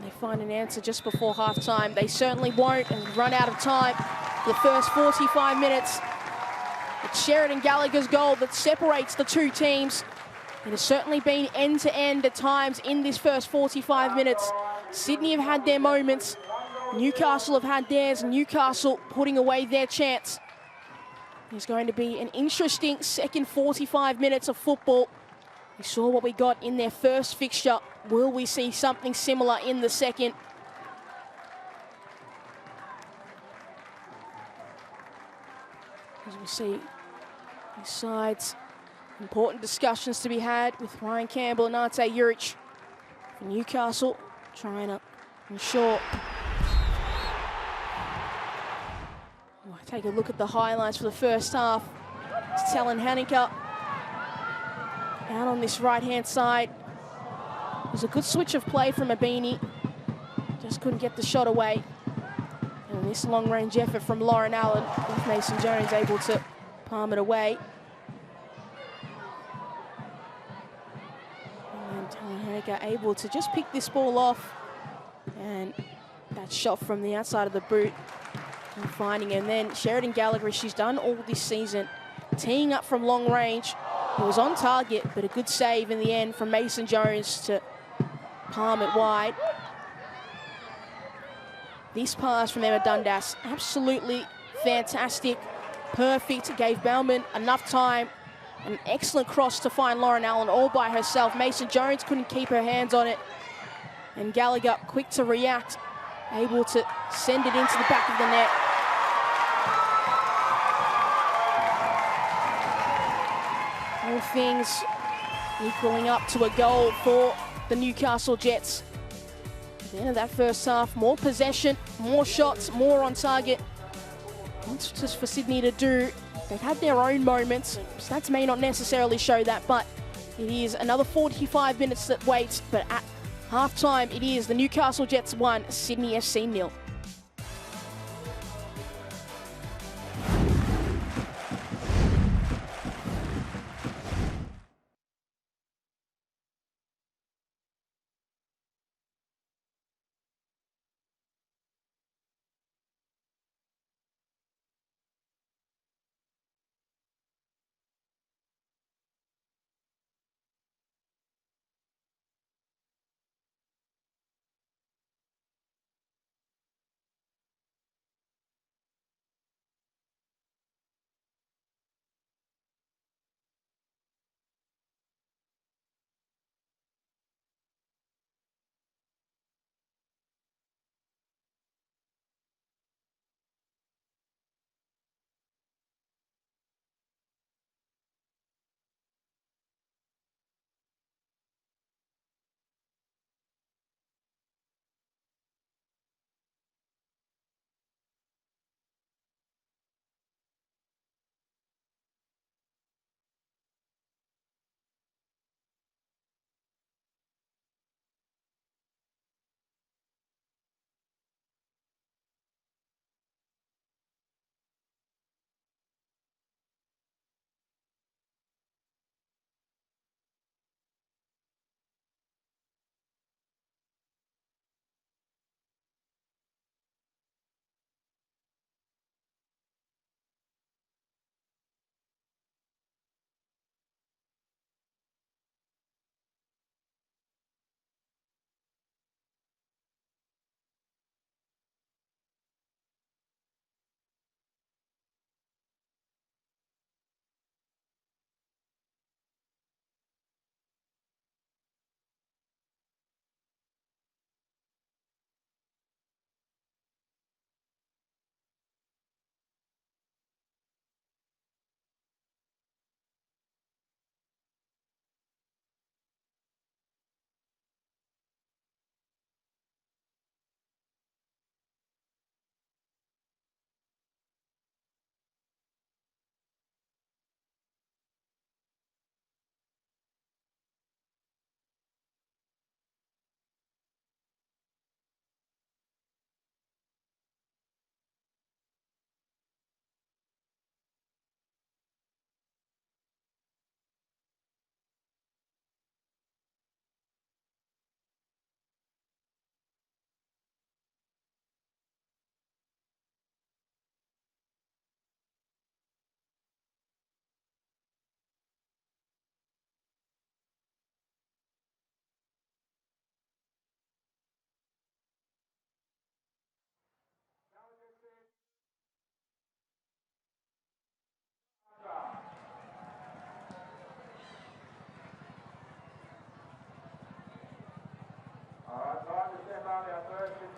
they find an answer just before half-time? They certainly won't, and run out of time for the first 45 minutes. It's Sheridan Gallagher's goal that separates the two teams. It has certainly been end-to-end at times in this first 45 minutes. Sydney have had their moments. Newcastle have had theirs. Newcastle putting away their chance. There's going to be an interesting second 45 minutes of football. We saw what we got in their first fixture. Will we see something similar in the second? As we see these sides, important discussions to be had with Ryan Campbell and Ante Juric for Newcastle, trying to ensure. Take a look at the highlights for the first half. It's Talon Haneke out on this right-hand side. It was a good switch of play from Abini. Just couldn't get the shot away. And this long-range effort from Lauren Allen, with Mason Jones able to palm it away. And Talon Haneke able to just pick this ball off. And that shot from the outside of the boot. And finding, and then Sheridan Gallagher, she's done all this season, teeing up from long range. It was on target, but a good save in the end from Mason Jones to palm it wide. This pass from Emma Dundas, absolutely fantastic, perfect, gave Bauman enough time. An excellent cross to find Lauren Allen all by herself. Mason Jones couldn't keep her hands on it. And Gallagher, quick to react, able to send it into the back of the net. All things equaling up to a goal for the Newcastle Jets. At the end of that first half, more possession, more shots, more on target. What's just for Sydney to do? They've had their own moments. Stats may not necessarily show that, but it is another 45 minutes that waits. But at half-time, it is the Newcastle Jets 1, Sydney FC 0.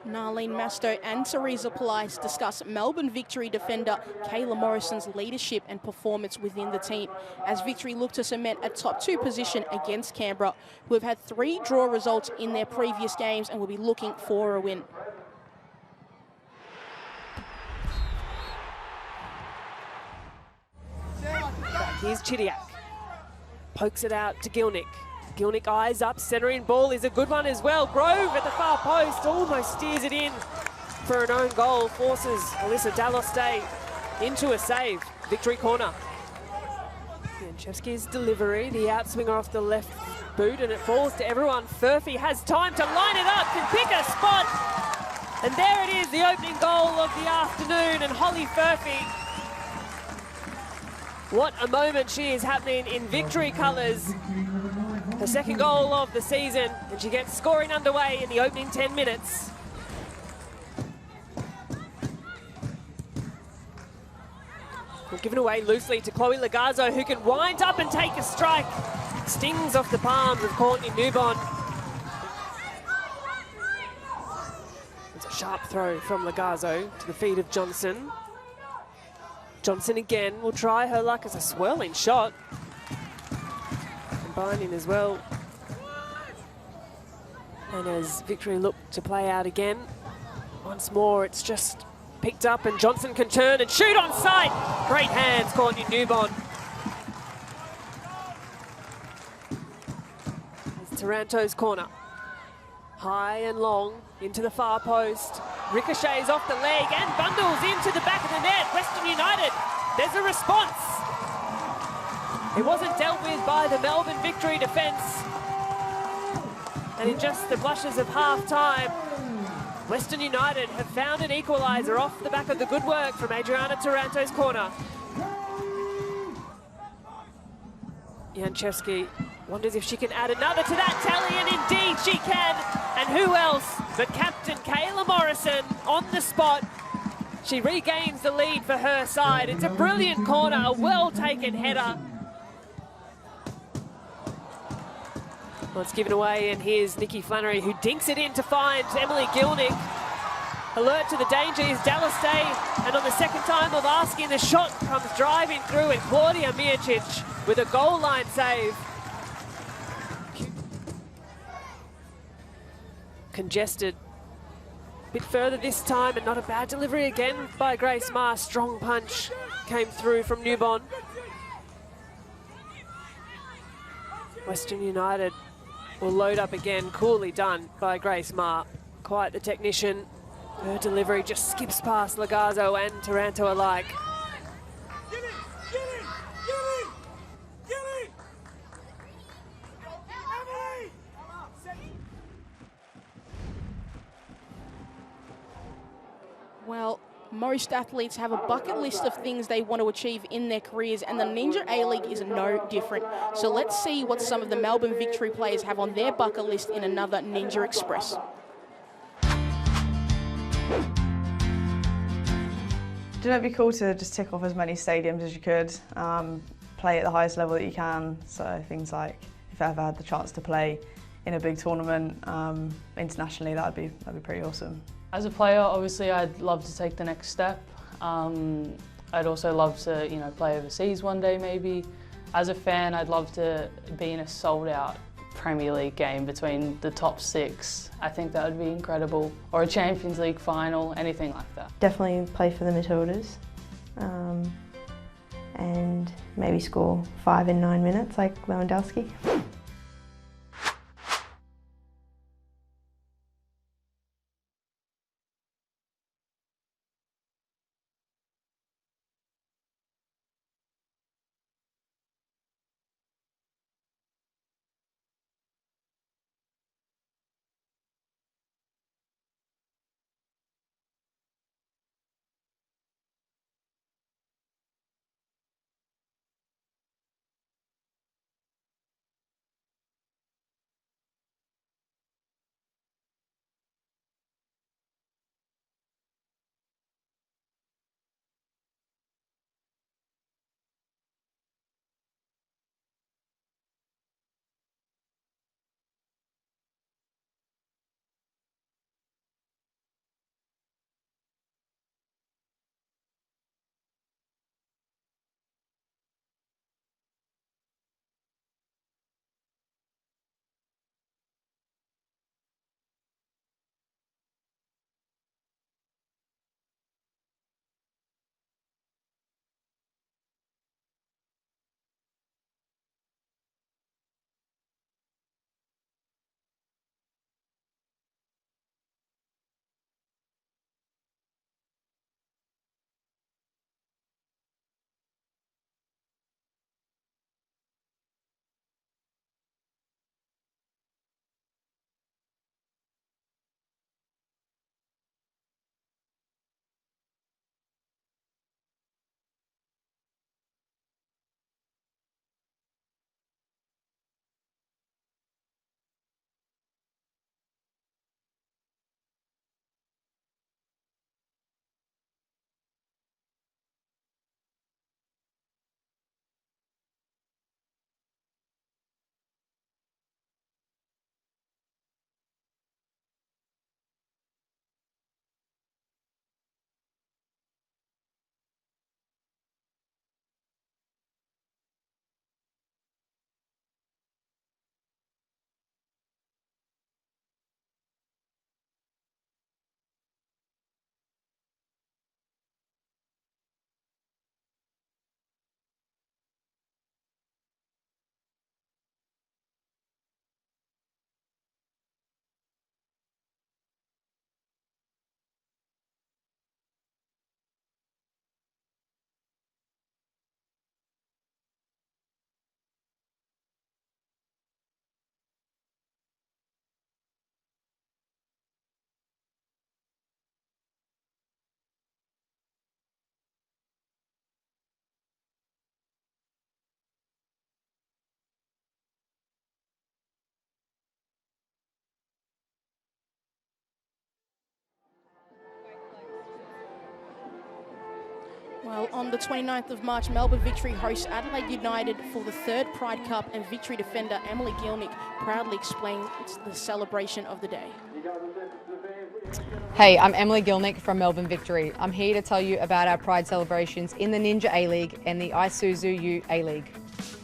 Narlene Masto and Teresa Palice discuss Melbourne Victory defender Kayla Morrison's leadership and performance within the team as Victory look to cement a top 2 position against Canberra, who have had 3 draw results in their previous games and will be looking for a win. Here's Chidiac. Pokes it out to Gilnick. Gilnick eyes up, centering ball is a good one as well. Grove at the far post, almost steers it in for an own goal. Forces Alyssa Daloste into a save. Victory corner. Janchevski's delivery, the outswinger off the left boot, and it falls to everyone. Furphy has time to line it up, can pick a spot. And there it is, the opening goal of the afternoon, and Holly Furphy. What a moment she is happening in Victory colours. Her second goal of the season, and she gets scoring underway in the opening 10 minutes. We're given away loosely to Chloe Lagazzo, who can wind up and take a strike. Stings off the palms of Courtney Newbon. It's a sharp throw from Lagazzo to the feet of Johnson. Johnson again will try her luck as a swirling shot. Combining as well. And as Victory look to play out again, once more it's just picked up and Johnson can turn and shoot on sight. Great hands, Courtney Newbon. It's Taranto's corner. High and long into the far post. Ricochets off the leg and bundles into the back of the net. Western United, there's a response. It wasn't dealt with by the Melbourne Victory defence. And in just the blushes of half-time, Western United have found an equaliser off the back of the good work from Adriana Taranto's corner. Janchevski wonders if she can add another to that tally, and indeed she can. And who else but Captain Kayla Morrison on the spot. She regains the lead for her side. It's a brilliant corner, a well-taken header. Well, it's given away, and here's Nikki Flannery, who dinks it in to find Emily Gilnick. Alert to the danger is Dalaste, and on the second time of asking, the shot comes driving through, and Claudia Mijicic with a goal line save. Congested. A bit further this time, and not a bad delivery again by Grace Maher. Strong punch came through from Newbon. Western United will load up again, coolly done by Grace Maher. Quite the technician. Her delivery just skips past Lagazzo and Taranto alike. Well, most athletes have a bucket list of things they want to achieve in their careers, and the Ninja A-League is no different. So let's see what some of the Melbourne Victory players have on their bucket list in another Ninja Express. It'd be cool to just tick off as many stadiums as you could, play at the highest level that you can. So things like if I ever had the chance to play in a big tournament internationally, that'd be pretty awesome. As a player, obviously, I'd love to take the next step. I'd also love to, play overseas one day maybe. As a fan, I'd love to be in a sold-out Premier League game between the top 6. I think that would be incredible. Or a Champions League final, anything like that. Definitely play for the Matildas and maybe score 5 in 9 minutes like Lewandowski. Well, on the 29th of March, Melbourne Victory hosts Adelaide United for the 3rd Pride Cup, and Victory defender Emily Gilnick proudly explains the celebration of the day. Hey, I'm Emily Gilnick from Melbourne Victory. I'm here to tell you about our Pride celebrations in the Ninja A-League and the Isuzu U A-League.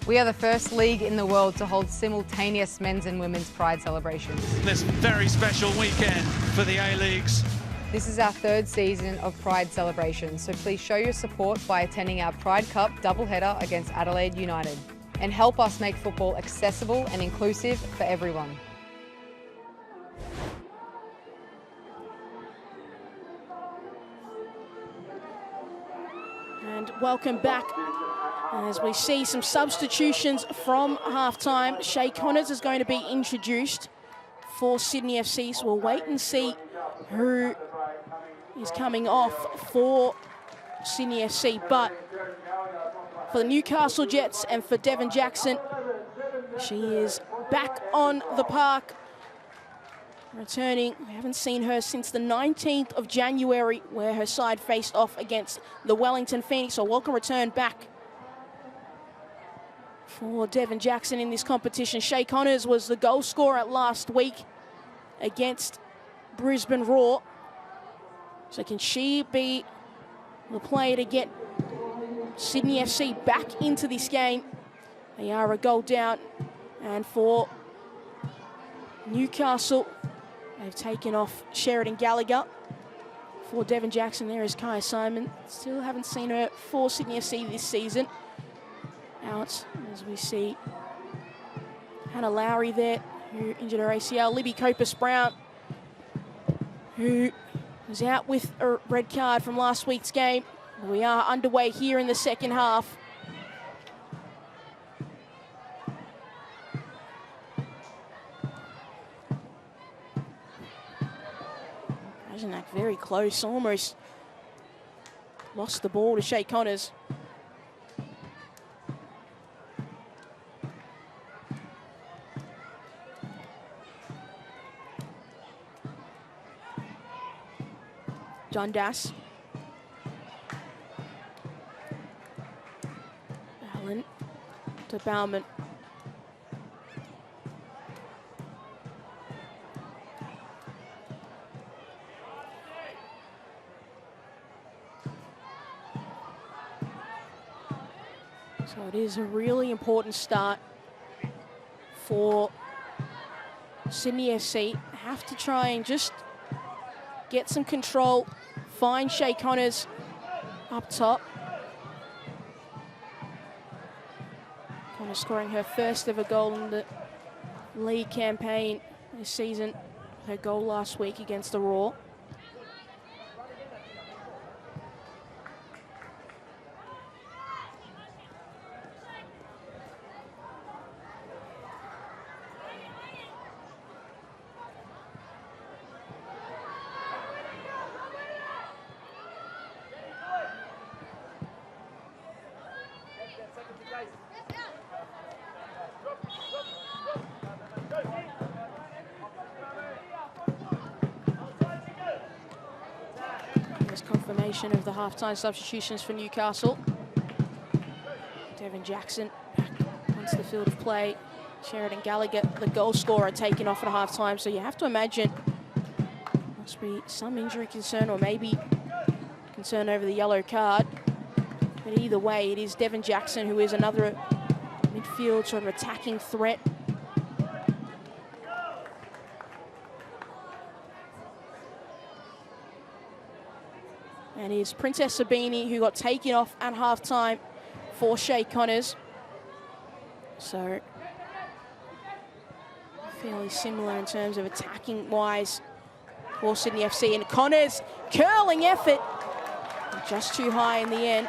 We are the first league in the world to hold simultaneous men's and women's Pride celebrations. This very special weekend for the A-Leagues. This is our 3rd season of Pride celebrations, so please show your support by attending our Pride Cup doubleheader against Adelaide United and help us make football accessible and inclusive for everyone. And welcome back as we see some substitutions from halftime. Shay Connors is going to be introduced for Sydney FC, so we'll wait and see who is coming off for Sydney FC. But for the Newcastle Jets and for Devon Jackson, she is back on the park, returning. We haven't seen her since the 19th of January, where her side faced off against the Wellington Phoenix. So welcome return back for Devon Jackson in this competition. Shay Connors was the goal scorer last week against Brisbane Roar. So can she be the player to get Sydney FC back into this game? They are a goal down. And for Newcastle, they've taken off Sheridan Gallagher. For Devon Jackson, there is Kaya Simon. Still haven't seen her for Sydney FC this season. Out as we see Hannah Lowry there, who injured her ACL. Libby Copus-Brown, who was out with a red card from last week's game. We are underway here in the second half. Rajanak very close, almost lost the ball to Shay Connors. Dundas. Allen to Bauman. So it is a really important start for Sydney FC. Have to try and just get some control, find Shay Connors up top. Connors scoring her first ever goal in the league campaign this season. Her goal last week against the Roar. Confirmation of the halftime substitutions for Newcastle. Devon Jackson back onto the field of play. Sheridan Gallagher, the goal scorer, taken off at halftime. So you have to imagine must be some injury concern or maybe concern over the yellow card. But either way, it is Devon Jackson who is another midfield sort of attacking threat. And it's Princess Sabini who got taken off at halftime for Shay Connors. So fairly similar in terms of attacking wise for Sydney FC. And Connors, curling effort, just too high in the end.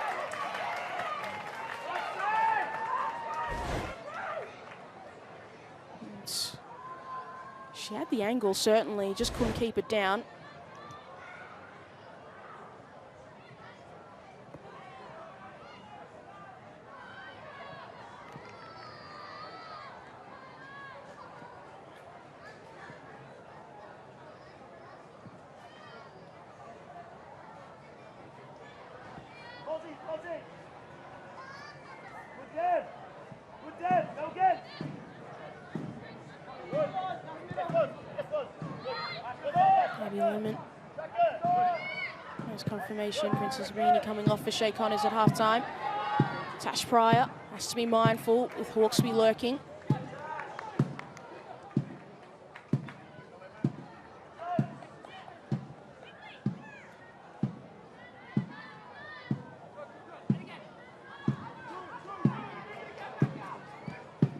She had the angle, certainly, just couldn't keep it down. Abby Lemon. There's confirmation. Princess Rini coming off for Shay Connors at half-time. Tash Pryor has to be mindful with Hawkesby lurking.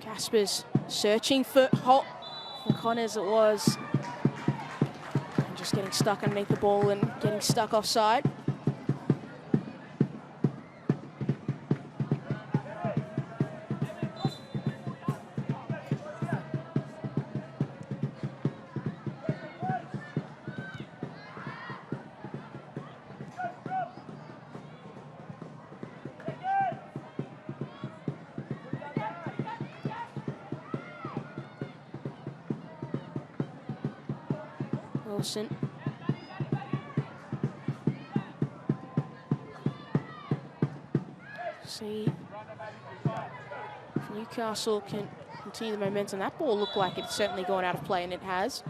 Caspers searching for Connors it was. And just getting stuck underneath the ball and getting stuck offside. Wilson. See if Newcastle can continue the momentum. That ball looked like it's certainly gone out of play, and it has.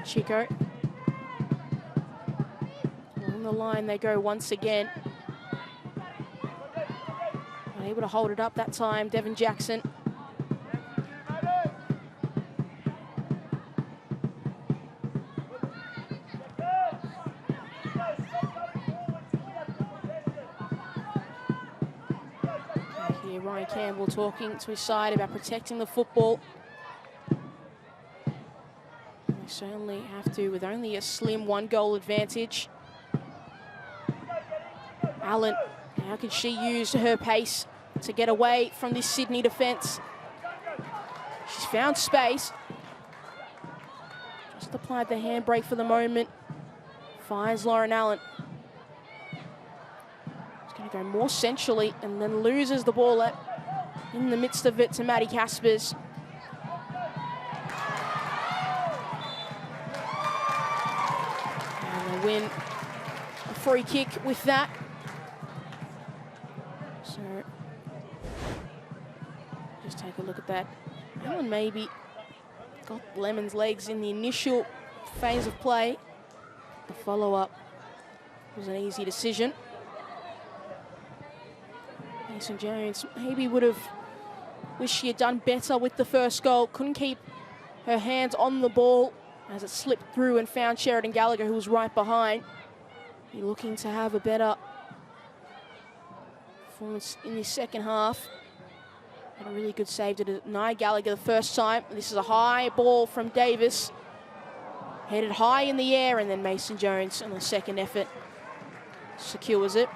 Chico. On the line they go once again. Unable to hold it up that time, Devon Jackson. Here Ryan Campbell talking to his side about protecting the football. Certainly have to with only a slim 1-goal advantage. Allen, how can she use her pace to get away from this Sydney defence? She's found space. Just applied the handbrake for the moment. Finds Lauren Allen. She's going to go more centrally and then loses the ball in the midst of it to Maddie Caspers. Win a free kick with that. So just take a look at that. Allen maybe got Lemon's legs in the initial phase of play. The follow-up was an easy decision. Mason Jones maybe would have wished she had done better with the first goal. Couldn't keep her hands on the ball as it slipped through and found Sheridan Gallagher, who was right behind. You're looking to have a better performance in the second half. Had a really good save to deny Gallagher the first time. This is a high ball from Davis. Headed high in the air, and then Mason Jones on the second effort secures it.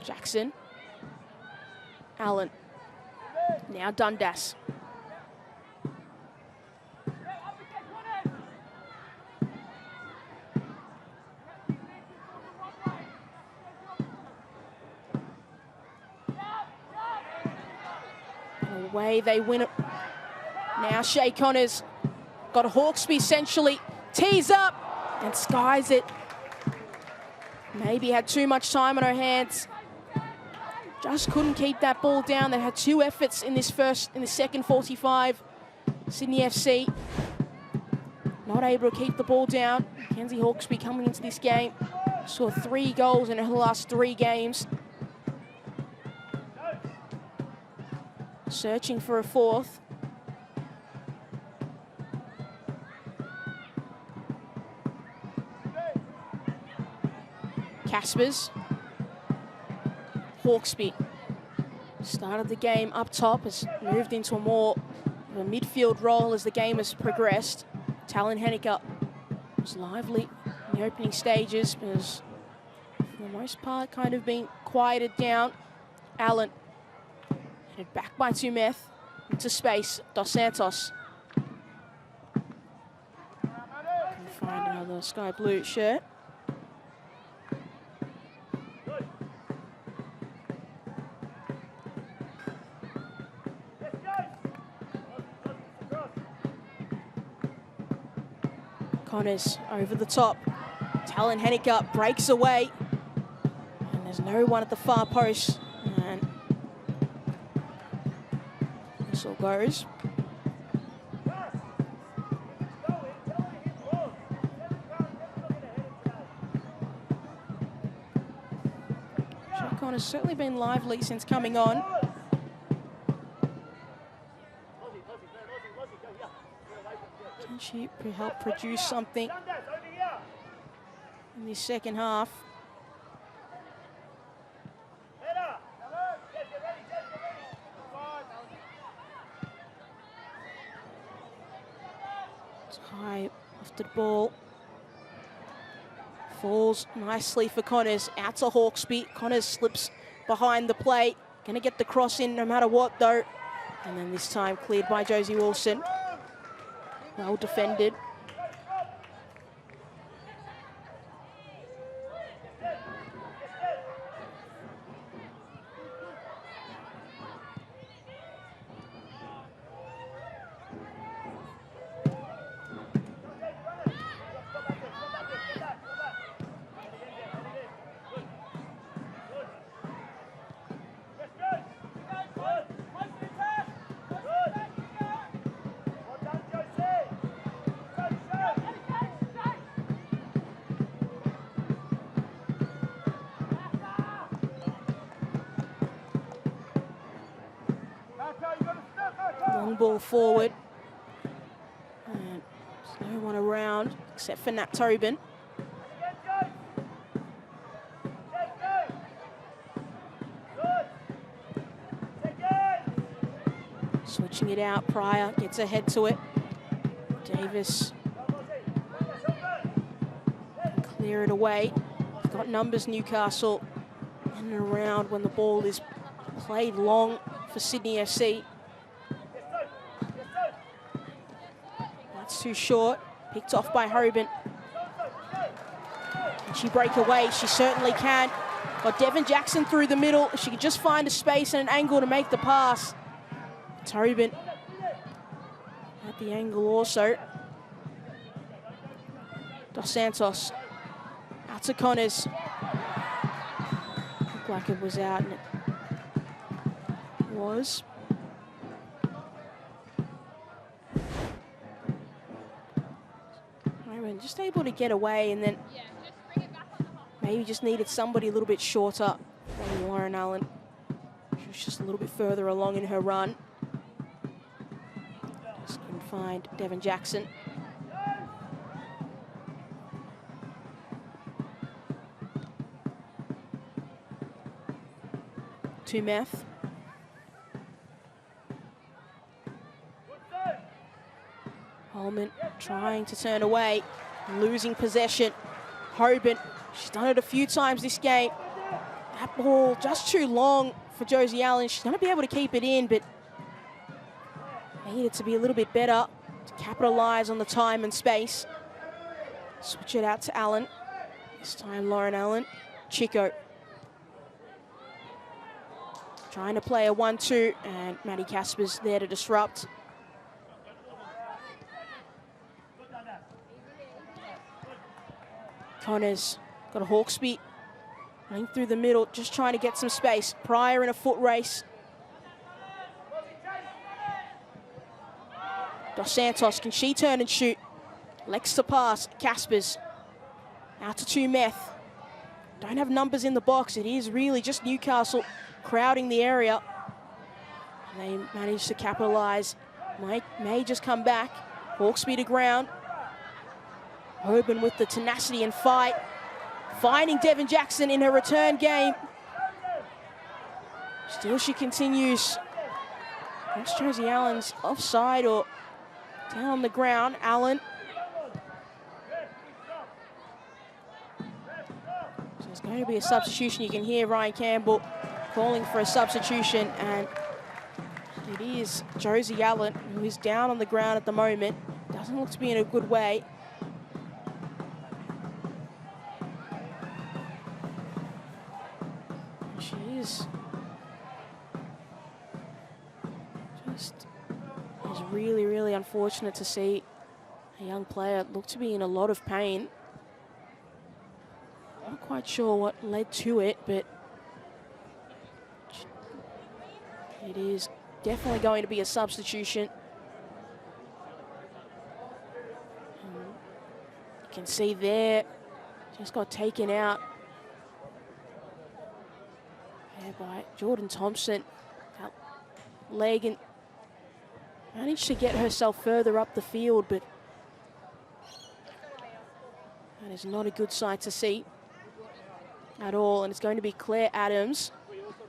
Jackson. Allen. Now Dundas. Away they win it. Now Shay Connors got Hawkesby essentially. Tees up and skies it. Maybe had too much time on her hands. Just couldn't keep that ball down. They had 2 efforts in the second 45. Sydney FC not able to keep the ball down. Mackenzie Hawkesby coming into this game scored 3 goals in her last 3 games. Searching for a 4th. Caspers. Hawkesby started the game up top, has moved into a more a midfield role as the game has progressed. Talon Henniker was lively in the opening stages, but has, for the most part, kind of been quieted down. Allen headed back by Tumeth into space. Dos Santos can find another sky blue shirt. Connors over the top. Talon Henniker breaks away. And there's no one at the far post. And whistle goes. Connor's certainly been lively since coming on. Can she help produce something in the second half? It's high lofted ball. Falls nicely for Connors. Out to Hawkesby. Connors slips behind the play. Gonna get the cross in no matter what though. And then this time cleared by Josie Wilson. Well defended. Long ball forward. And there's no one around except for Nat Tobin. Switching it out, Pryor gets ahead to it. Davis can clear it away. They've got numbers, Newcastle, in and around when the ball is played long for Sydney FC. That's too short. Picked off by Hoban. Can she break away? She certainly can. Got Devon Jackson through the middle. She could just find a space and an angle to make the pass. Tobin at the angle also. Dos Santos out to Connors. Looked like it was out, and it was. Iron just able to get away, and then maybe just needed somebody a little bit shorter than Lauren Allen. She was just a little bit further along in her run. Just couldn't find Devon Jackson. Tumeth. Holman trying to turn away, losing possession. Hoban, she's done it a few times this game. That ball just too long for Josie Allen. She's going to be able to keep it in, but needed to be a little bit better to capitalise on the time and space. Switch it out to Allen. This time Lauren Allen. Chico trying to play a 1-2, and Maddie Casper's there to disrupt. Connors got a Hawkesby running through the middle, just trying to get some space. Pryor in a foot race. Dos Santos, can she turn and shoot? Lex to pass, Caspers. Out to Tumeth. Don't have numbers in the box. It is really just Newcastle crowding the area. They managed to capitalise. May just come back. Hawkesby to ground. Hoban with the tenacity and fight. Finding Devon Jackson in her return game. Still she continues That's Josie Allen's offside or down on the ground. Allen. So there's going to be a substitution. You can hear Ryan Campbell calling for a substitution, and it is Josie Allen, who is down on the ground at the moment. Doesn't look to be in a good way. She is just is really, really unfortunate to see a young player look to be in a lot of pain. Not quite sure what led to it, but it is definitely going to be a substitution. You can see there, just got taken out there by Jordan Thompson. That leg, and managed to get herself further up the field, but that is not a good sight to see at all. And it's going to be Claire Adams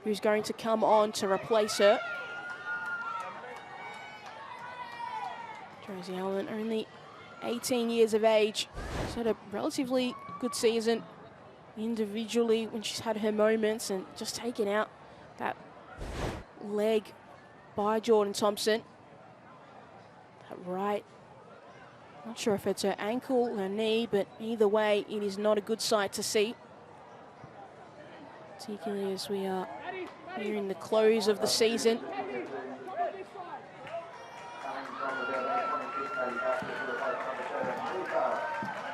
who's going to come on to replace her. Josie Allen, only 18 years of age. She's had a relatively good season individually when she's had her moments, and just taken out that leg by Jordan Thompson. That right, not sure if it's her ankle, her knee, but either way, it is not a good sight to see. Particularly as we are nearing the close of the season.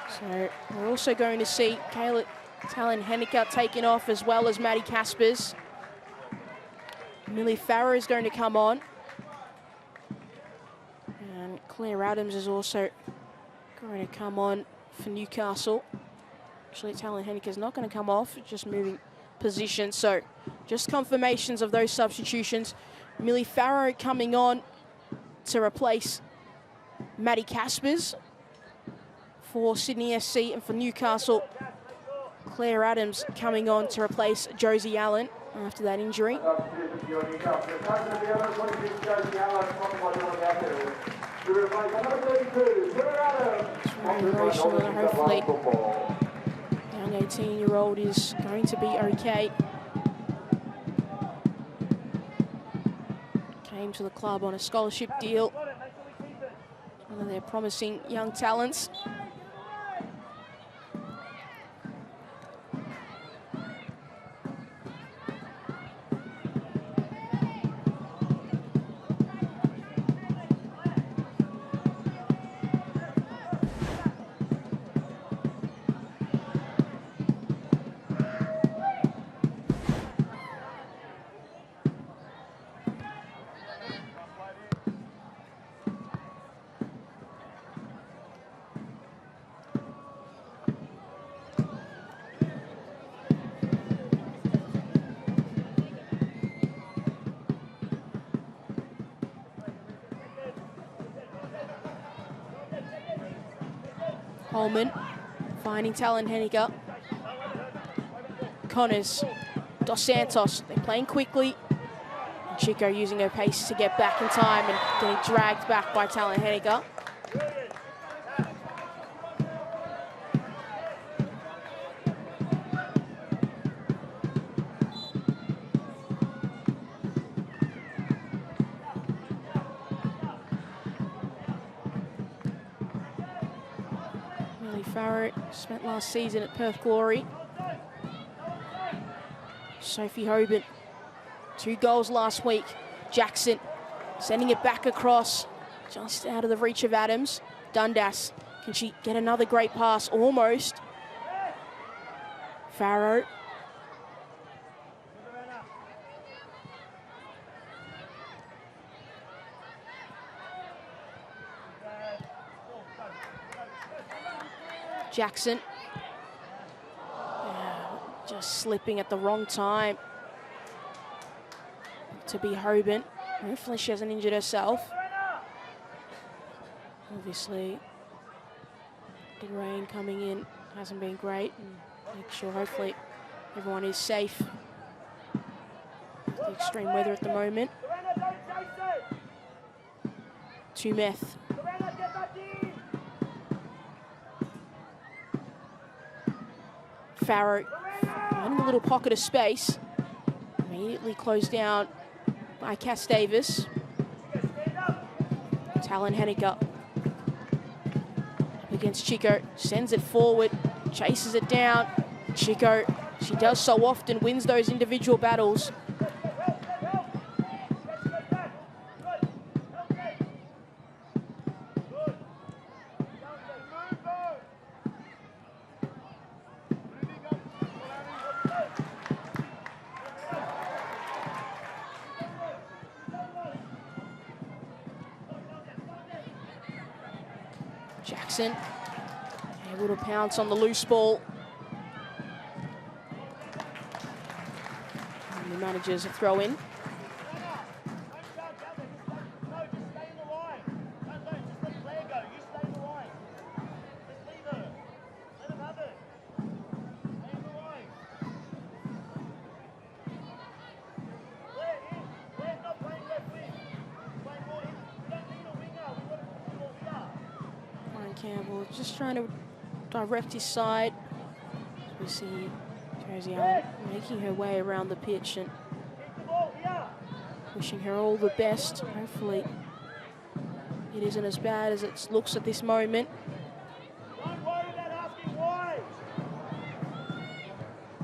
So we're also going to see Kayla Talon-Henniker taken off, as well as Maddie Caspers. Millie Farrer is going to come on. And Claire Adams is also going to come on for Newcastle. Actually, Talon-Henniker is not going to come off, just moving position. So just confirmations of those substitutions. Millie Farrow coming on to replace Maddie Caspers for Sydney SC, and for Newcastle, Claire Adams coming on to replace Josie Allen after that injury. Very emotional, and hopefully young 18-year-old is going to be okay. Came to the club on a scholarship deal. One of their promising young talents. Holman finding Talon-Henniker. Connors, Dos Santos, they're playing quickly. And Chico using her pace to get back in time and getting dragged back by Talon-Henniker. Farrow spent last season at Perth Glory. Sophie Hoban, 2 goals last week. Jackson sending it back across, just out of the reach of Adams. Dundas, can she get another great pass? Almost. Farrow. Jackson, just slipping at the wrong time to be Hoban. Hopefully she hasn't injured herself. Obviously, the rain coming in hasn't been great, and make sure hopefully everyone is safe with the extreme weather at the moment. Tumeth. Farrow finding a little pocket of space. Immediately closed down by Cass Davis. Talon Henniker against Chico, sends it forward, chases it down. Chico, she does so often, wins those individual battles. Jackson able to pounce on the loose ball. And he manages a throw in. Campbell just trying to direct his side. We see Josie Allen making her way around the pitch and wishing her all the best. Hopefully it isn't as bad as it looks at this moment.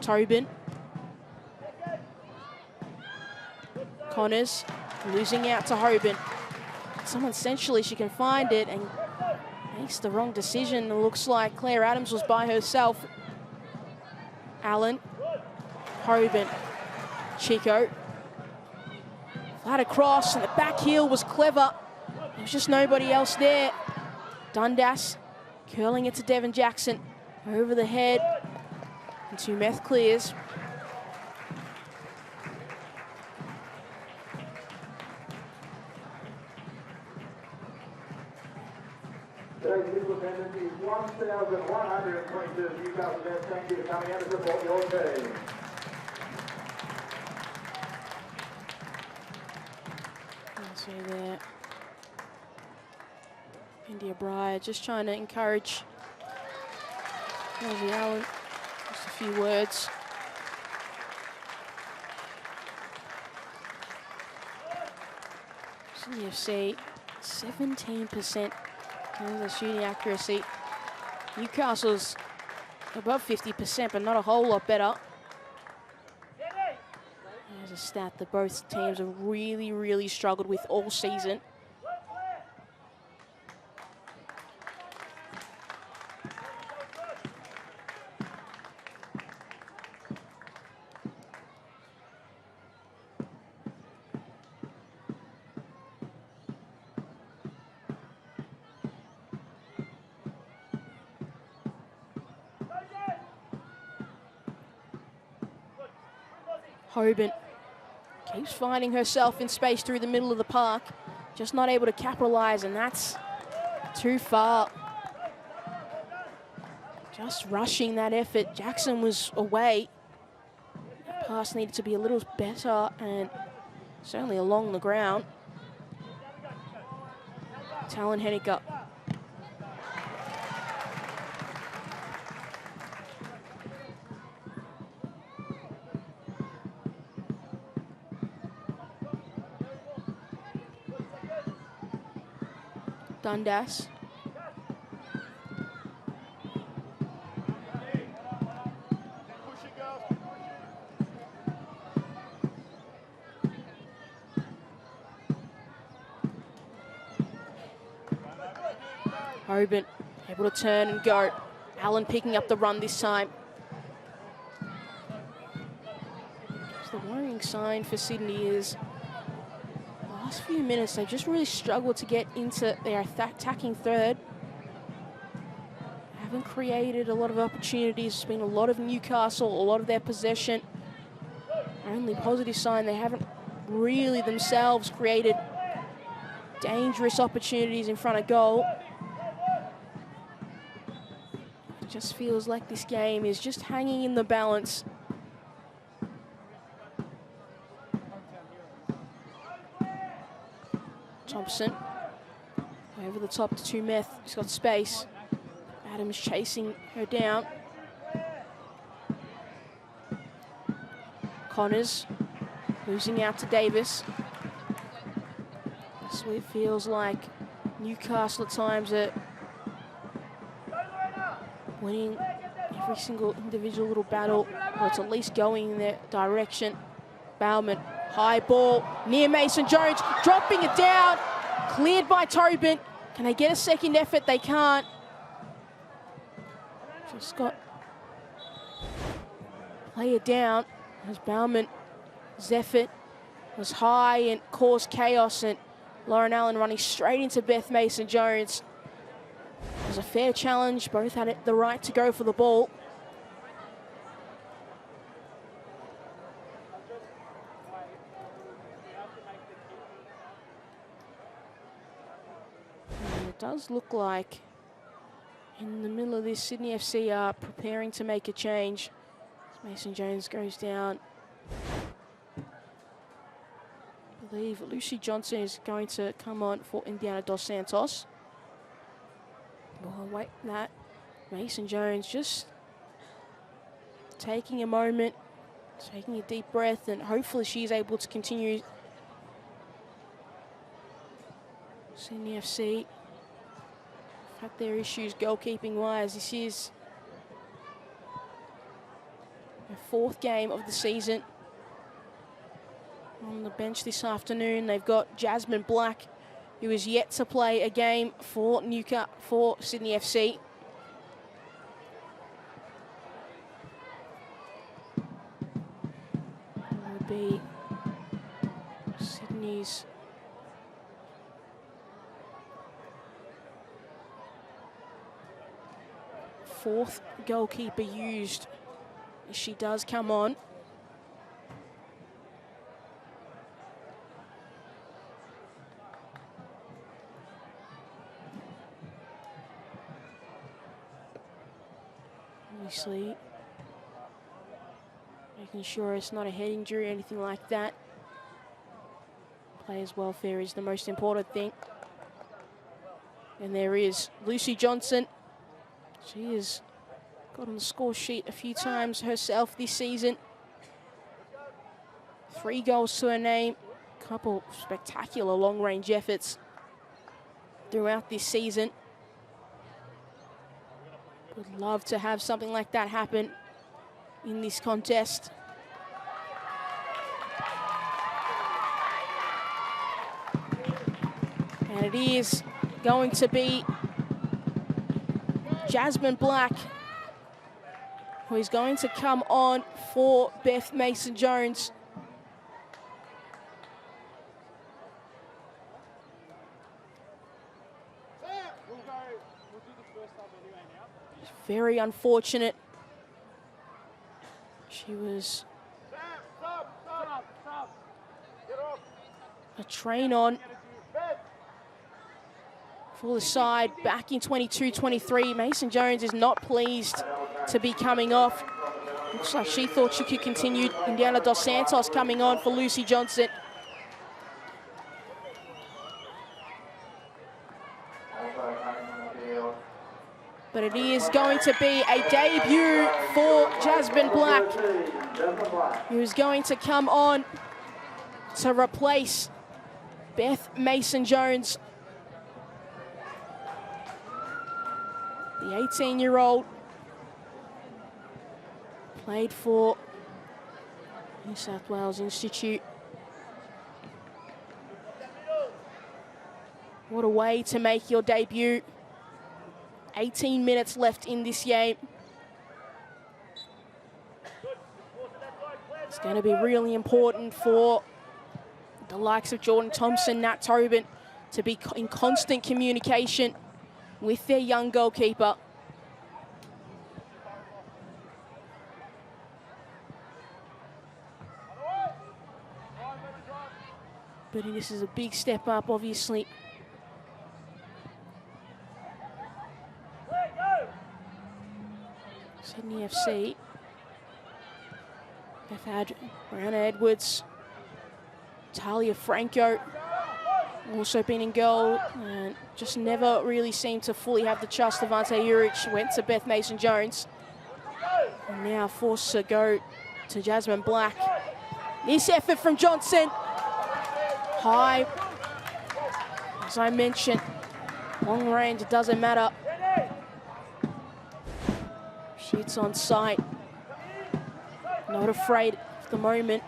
Tobin. Connors losing out to Hoban. Someone essentially she can find it and makes the wrong decision. It looks like Claire Adams was by herself. Allen, Hoban, Chico. Flat across, and the back heel was clever. There was just nobody else there. Dundas curling it to Devon Jackson. Over the head. And Tumeth clears. Today's legal attendance is 1,122 Newcastle Jets. Thank you for coming out to support your team. See there. India Breyer just trying to encourage Rosie Allen. Just a few words. CFC 17%. The shooting accuracy. Newcastle's above 50%, but not a whole lot better. There's a stat that both teams have really, really struggled with all season. Hoban keeps finding herself in space through the middle of the park, just not able to capitalize, and that's too far. Just rushing that effort. Jackson was away. That pass needed to be a little better and certainly along the ground. Talon Henniker. Dundas. Hoban able to turn and go. Allen picking up the run this time. Just the worrying sign for Sydney is last few minutes, they've just really struggled to get into their attacking third. Haven't created a lot of opportunities. It's been a lot of Newcastle, a lot of their possession. Only positive sign, they haven't really themselves created dangerous opportunities in front of goal. It just feels like this game is just hanging in the balance. Thompson Over the top to Tumeth. She's got space. Adams chasing her down. Connors losing out to Davis. So it feels like Newcastle at times are winning every single individual little battle, or it's at least going in their direction. Bauman, high ball, near Mason Jones, dropping it down, cleared by Tobin. Can they get a second effort? They can't. Just got player down as Bauman. Zeffert was high and caused chaos, and Lauren Allen running straight into Beth Mason-Jones. It was a fair challenge. Both had the right to go for the ball. And it does look like in the middle of this, Sydney FC are preparing to make a change. Mason-Jones goes down. I believe Lucy Johnson is going to come on for Indiana Dos Santos. Oh, wait, that Mason-Jones just taking a moment, taking a deep breath, and hopefully she's able to continue. Sydney FC had their issues goalkeeping-wise. This is their fourth game of the season. On the bench this afternoon, they've got Jasmine Black, who is yet to play a game for Sydney FC. It will be Sydney's fourth goalkeeper used. She does come on. Obviously, making sure it's not a head injury or anything like that. Players' welfare is the most important thing. And there is Lucy Johnson. She has got on the score sheet a few times herself this season. 3 goals to her name. A couple spectacular long-range efforts throughout this season. Would love to have something like that happen in this contest. And it is going to be Jasmine Black, who is going to come on for Beth Mason-Jones. Very unfortunate. She was a train on for the side back in 22-23. Mason-Jones is not pleased to be coming off. Looks like she thought she could continue. Indiana Dos Santos coming on for Lucy Johnson. But it is going to be a debut for Jasmine Black, who is going to come on to replace Beth Mason-Jones. The 18-year-old played for New South Wales Institute. What a way to make your debut. 18 minutes left in this game. It's going to be really important for the likes of Jordan Thompson, Nat Tobin, to be in constant communication with their young goalkeeper. But this is a big step up, obviously. Sydney FC. They've had Brianna Edwards, Talia Franco, Also been in goal and just never really seemed to fully have the trust of Ante Juric. Went to Beth Mason-Jones. And now forced to go to Jasmine Black. This effort from Johnson. High. As I mentioned, long range, it doesn't matter. Shoots on sight. Not afraid at the moment.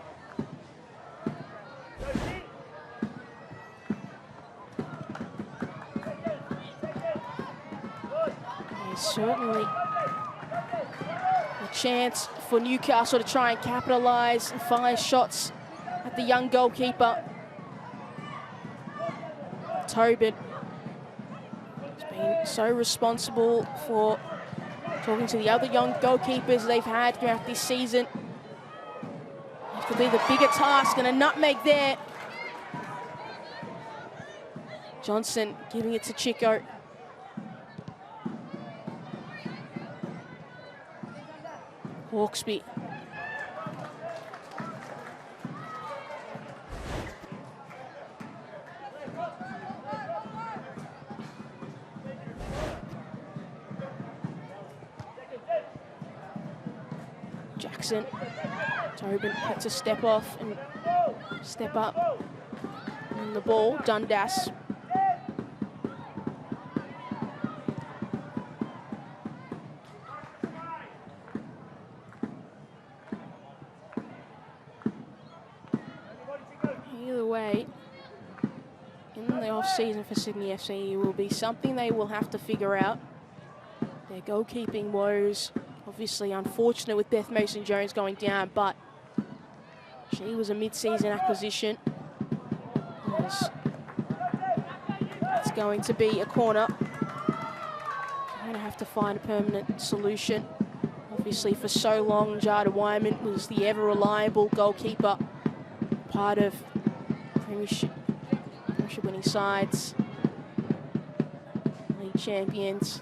There's certainly a chance for Newcastle to try and capitalise and fire shots at the young goalkeeper. Tobin has been so responsible for talking to the other young goalkeepers they've had throughout this season. It could be the bigger task, and a nutmeg there. Johnson giving it to Chico. Hawksby. Jackson. Tobin had to step off and step up. And the ball, Dundas. Either way, in the off-season for Sydney FC, it will be something they will have to figure out. Their goalkeeping woes, obviously unfortunate with Beth Mason-Jones going down, but she was a mid-season acquisition. It's going to be a corner. They're going to have to find a permanent solution. Obviously, for so long, Jada Wyman was the ever-reliable goalkeeper, part of Premiership winning sides, league champions.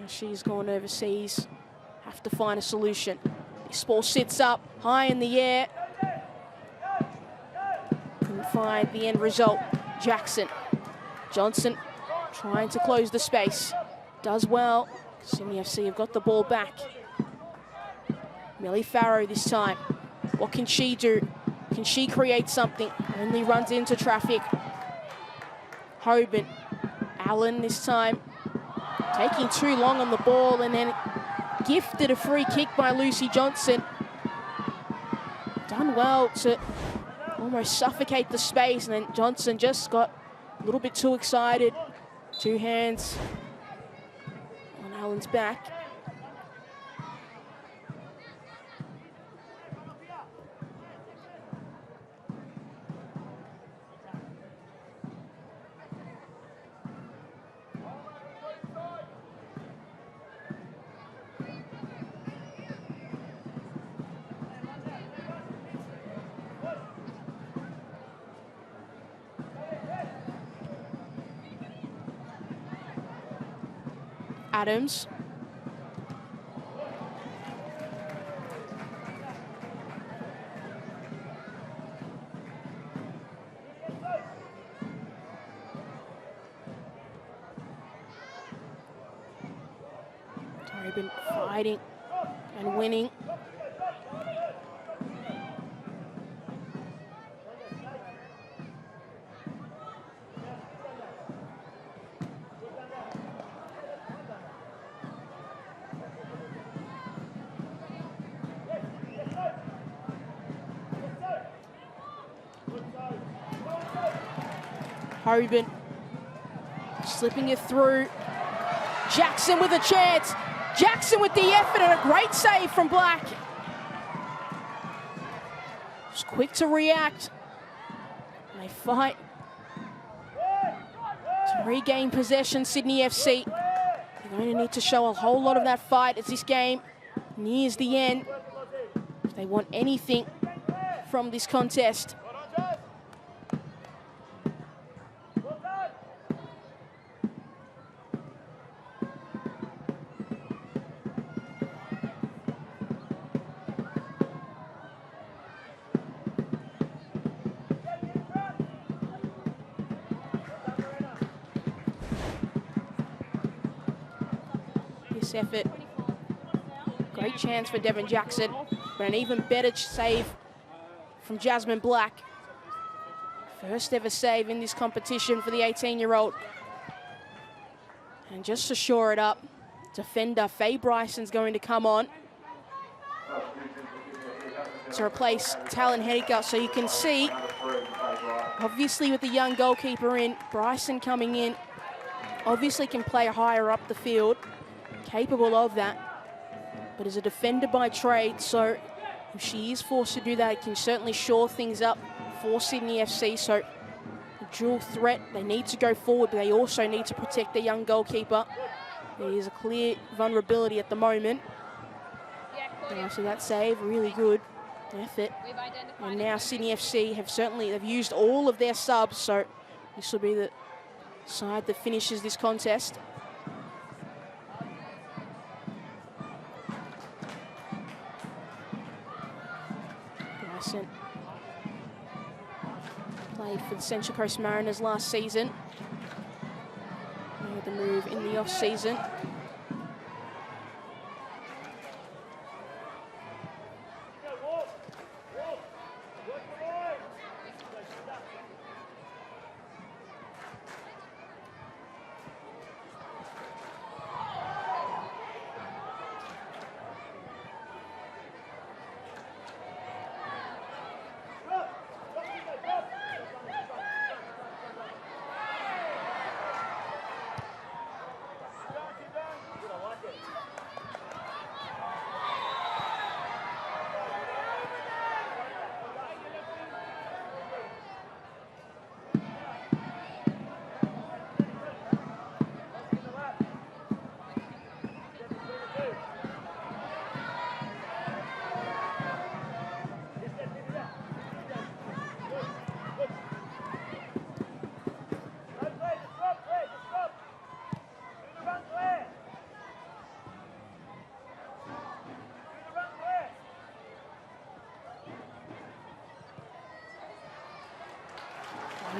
Now she's gone overseas. Have to find a solution. This ball sits up high in the air. Couldn't find the end result. Jackson. Johnson trying to close the space. Does well. Sydney FC have got the ball back. Millie Farrow this time. What can she do? Can she create something? Only runs into traffic. Hoban. Allen this time. Taking too long on the ball and then gifted a free kick by Lucy Johnson. Done well to almost suffocate the space, and then Johnson just got a little bit too excited. Two hands on Allen's back. Adams. Tobin fighting and winning. Hoban slipping it through. Jackson with a chance. Jackson with the effort and a great save from Black. Just quick to react. And they fight to regain possession, Sydney FC. They're going to need to show a whole lot of that fight as this game nears the end, if they want anything from this contest. Nice effort. Great chance for Devon Jackson, but an even better save from Jasmine Black. First ever save in this competition for the 18-year-old. And just to shore it up, defender Faye Bryson's going to come on to replace Talon Hediker. So you can see, obviously with the young goalkeeper in, Bryson coming in, obviously can play higher up the field, capable of that, but is a defender by trade, so if she is forced to do that, it can certainly shore things up for Sydney FC. So dual threat, they need to go forward, but they also need to protect their young goalkeeper. There is a clear vulnerability at the moment. Yeah, so that save, really good effort. And now Sydney FC they've used all of their subs, so this will be the side that finishes this contest. Bryson played for the Central Coast Mariners last season. Made the move in the off-season.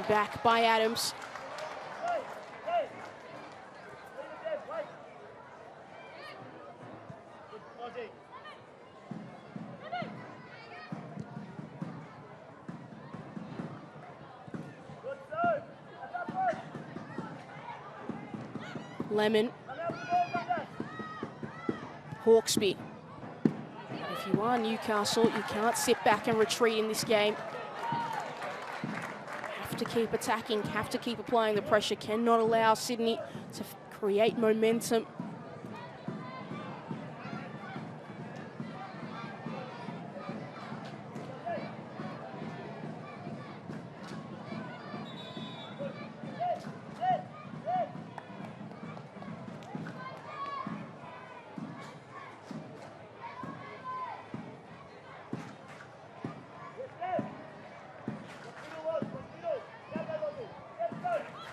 Back by Adams. Lemon. Hawksby. If you are Newcastle, you can't sit back and retreat in this game. Have to keep attacking, have to keep applying the pressure, cannot allow Sydney to create momentum.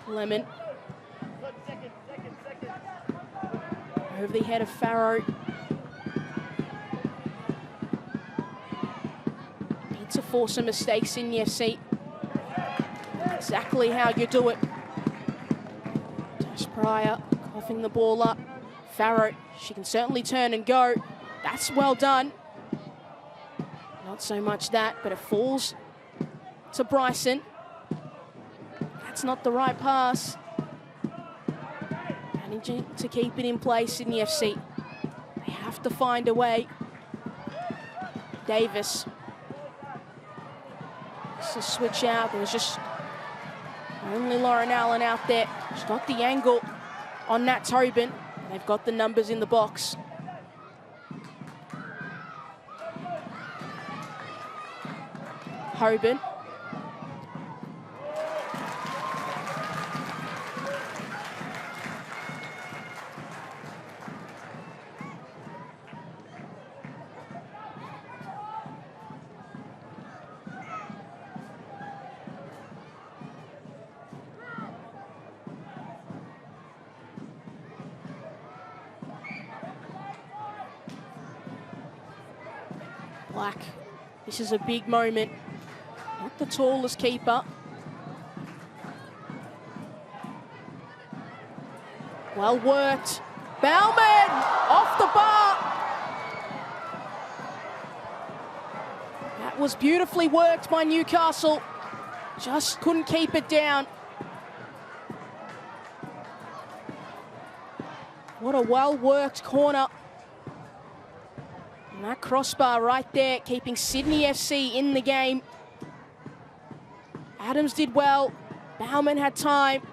Lemon. Over the head of Farrow. Need to force some mistakes in the FC. Exactly how you do it. Tash Pryor coughing the ball up. Farrow, she can certainly turn and go. That's well done. Not so much that, but it falls to Bryson. That's not the right pass. Managing to keep it in place in the FC. They have to find a way. Davis. It's a switch out. There was just only Lauren Allen out there. She's got the angle on Nat Tobin. They've got the numbers in the box. Hoban. Black. This is a big moment. Not the tallest keeper. Well worked. Bauman off the bar. That was beautifully worked by Newcastle. Just couldn't keep it down. What a well-worked corner. And that crossbar right there, keeping Sydney FC in the game. Adams did well. Bauman had time.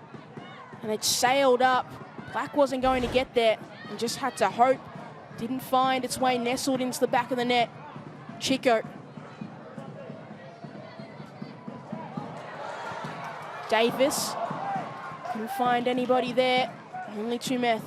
And it sailed up. Black wasn't going to get there and just had to hope. Didn't find its way nestled into the back of the net. Chico. Davis. Couldn't find anybody there. Only Tumeth.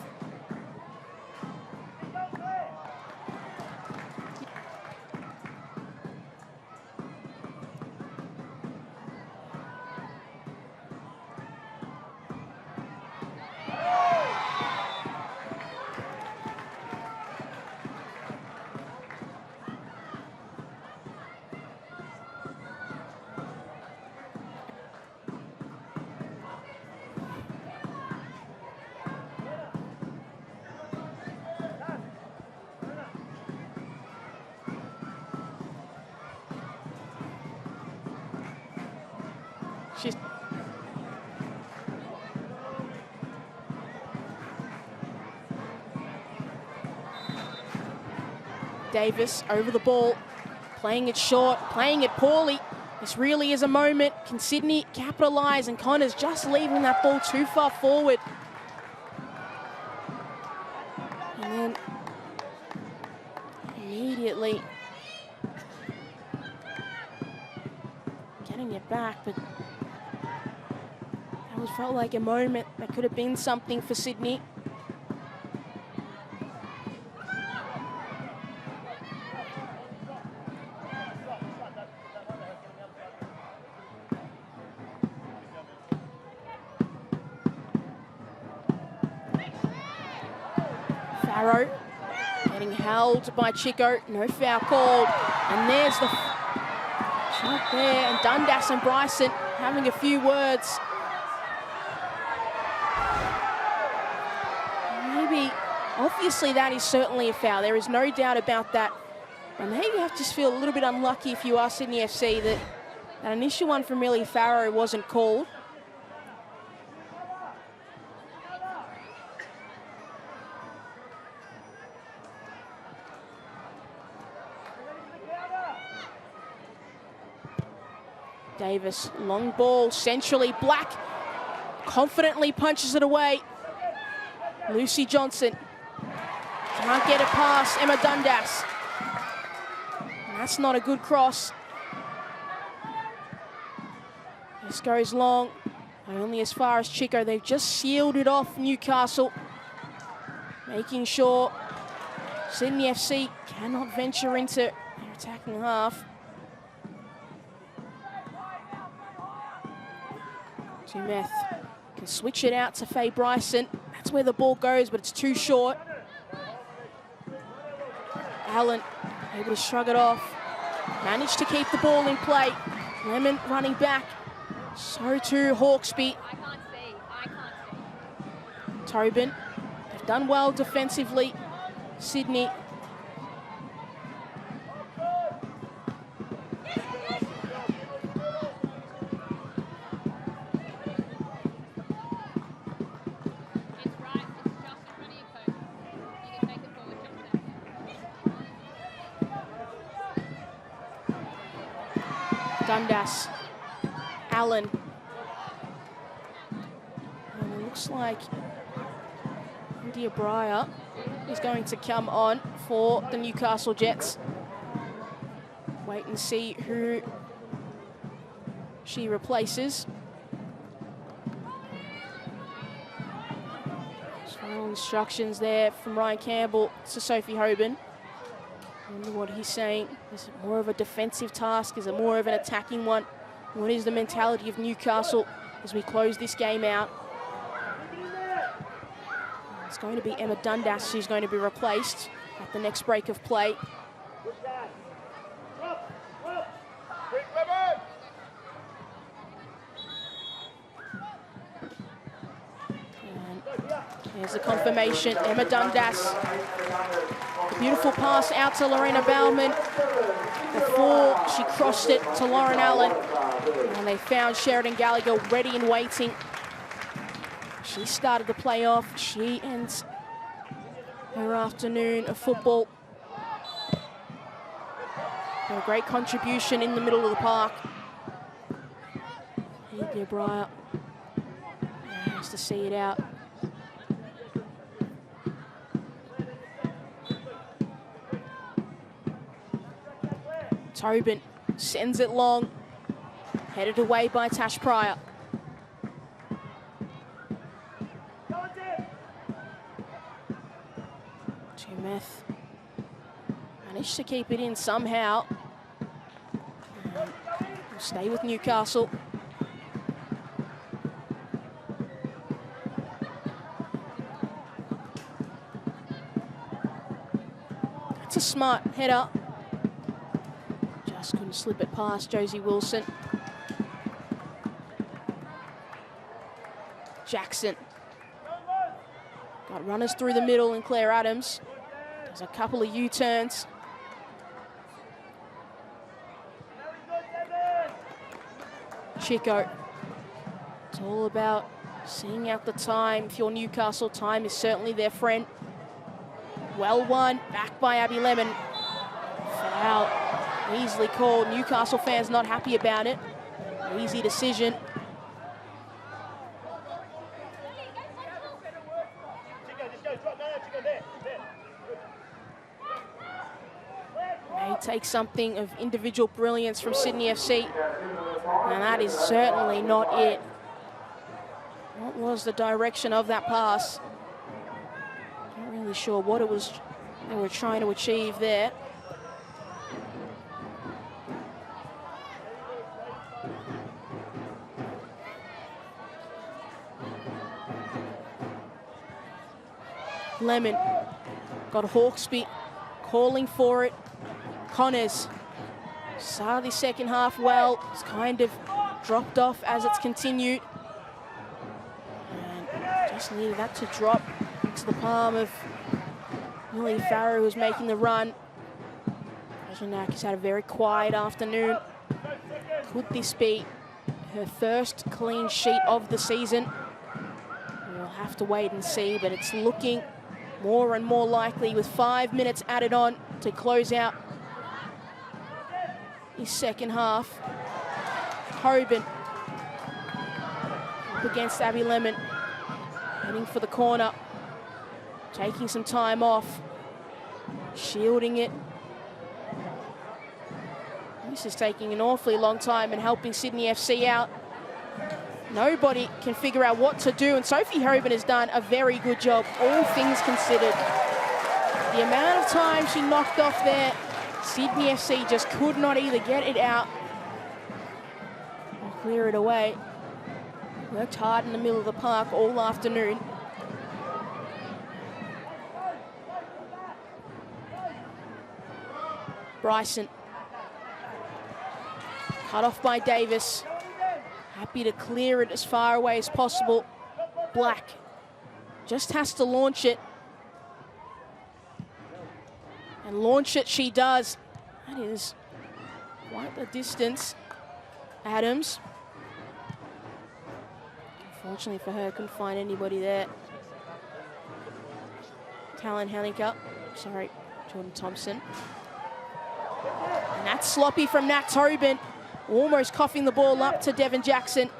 She's Davis over the ball, playing it short, playing it poorly. This really is a moment. Can Sydney capitalise? And Connor's just leaving that ball too far forward. And then immediately getting it back, but that felt like a moment that could have been something for Sydney. Farrow getting held by Chico, no foul called. And there's the shot there, and Dundas and Bryson having a few words. Obviously, that is certainly a foul. There is no doubt about that. And maybe you have to feel a little bit unlucky if you are Sydney FC that that initial one from Millie Farrow wasn't called. Davis, long ball, centrally. Black confidently punches it away. Lucy Johnson. Can't get it past Emma Dundas. And that's not a good cross. This goes long, only as far as Chico. They've just sealed it off Newcastle, making sure Sydney FC cannot venture into their attacking half. Tumeth can switch it out to Faye Bryson. That's where the ball goes, but it's too short. Allen able to shrug it off. Managed to keep the ball in play. Lemon running back. So too Hawkesby. Tobin. They've done well defensively. Sydney. Dundas, Allen. And it looks like Lydia Breyer is going to come on for the Newcastle Jets. Wait and see who she replaces. Final instructions there from Ryan Campbell to Sophie Hoban. I wonder what he's saying. Is it more of a defensive task? Is it more of an attacking one? What is the mentality of Newcastle as we close this game out? It's going to be Emma Dundas who's going to be replaced at the next break of play. And There's the confirmation. Emma Dundas. A beautiful pass out to Lorena Bauman before she crossed it to Lauren Allen. And they found Sheridan Gallagher ready and waiting. She started the play off. She ends her afternoon of football. A great contribution in the middle of the park. Here, Breyer has to see it out. Tobin sends it long, headed away by Tash Pryor. Meth managed to keep it in somehow. We'll stay with Newcastle. That's a smart header. Just couldn't slip it past Josie Wilson. Jackson. Got runners through the middle and Claire Adams. There's a couple of U-turns. Chico. It's all about seeing out the time. If you're Newcastle, time is certainly their friend. Well won, back by Abby Lemon. Foul, easily called. Newcastle fans not happy about it. Easy decision. May take something of individual brilliance from Sydney FC, and that is certainly not it. What was the direction of that pass? Not really sure what it was they were trying to achieve there. Lemon got Hawksby calling for it. Connors started the second half well. It's kind of dropped off as it's continued. And just needed that to drop into the palm of Millie Farrow, who was making the run. Rajanak has had a very quiet afternoon. Could this be her first clean sheet of the season? We'll have to wait and see, but it's looking more and more likely with 5 minutes added on to close out his second half. Hoban up against Abby Lemon, heading for the corner, taking some time off, shielding it. This is taking an awfully long time and helping Sydney FC out. Nobody can figure out what to do, and Sophie Hoban has done a very good job, all things considered. The amount of time she knocked off there, Sydney FC just could not either get it out or clear it away. Worked hard in the middle of the park all afternoon. Bryson. Cut off by Davis. Happy to clear it as far away as possible. Black just has to launch it. And launch it she does. That is quite the distance. Adams. Unfortunately for her, couldn't find anybody there. Talon Hellinger. Sorry, Jordan Thompson. And that's sloppy from Nat Tobin. Almost coughing the ball up to Devon Jackson.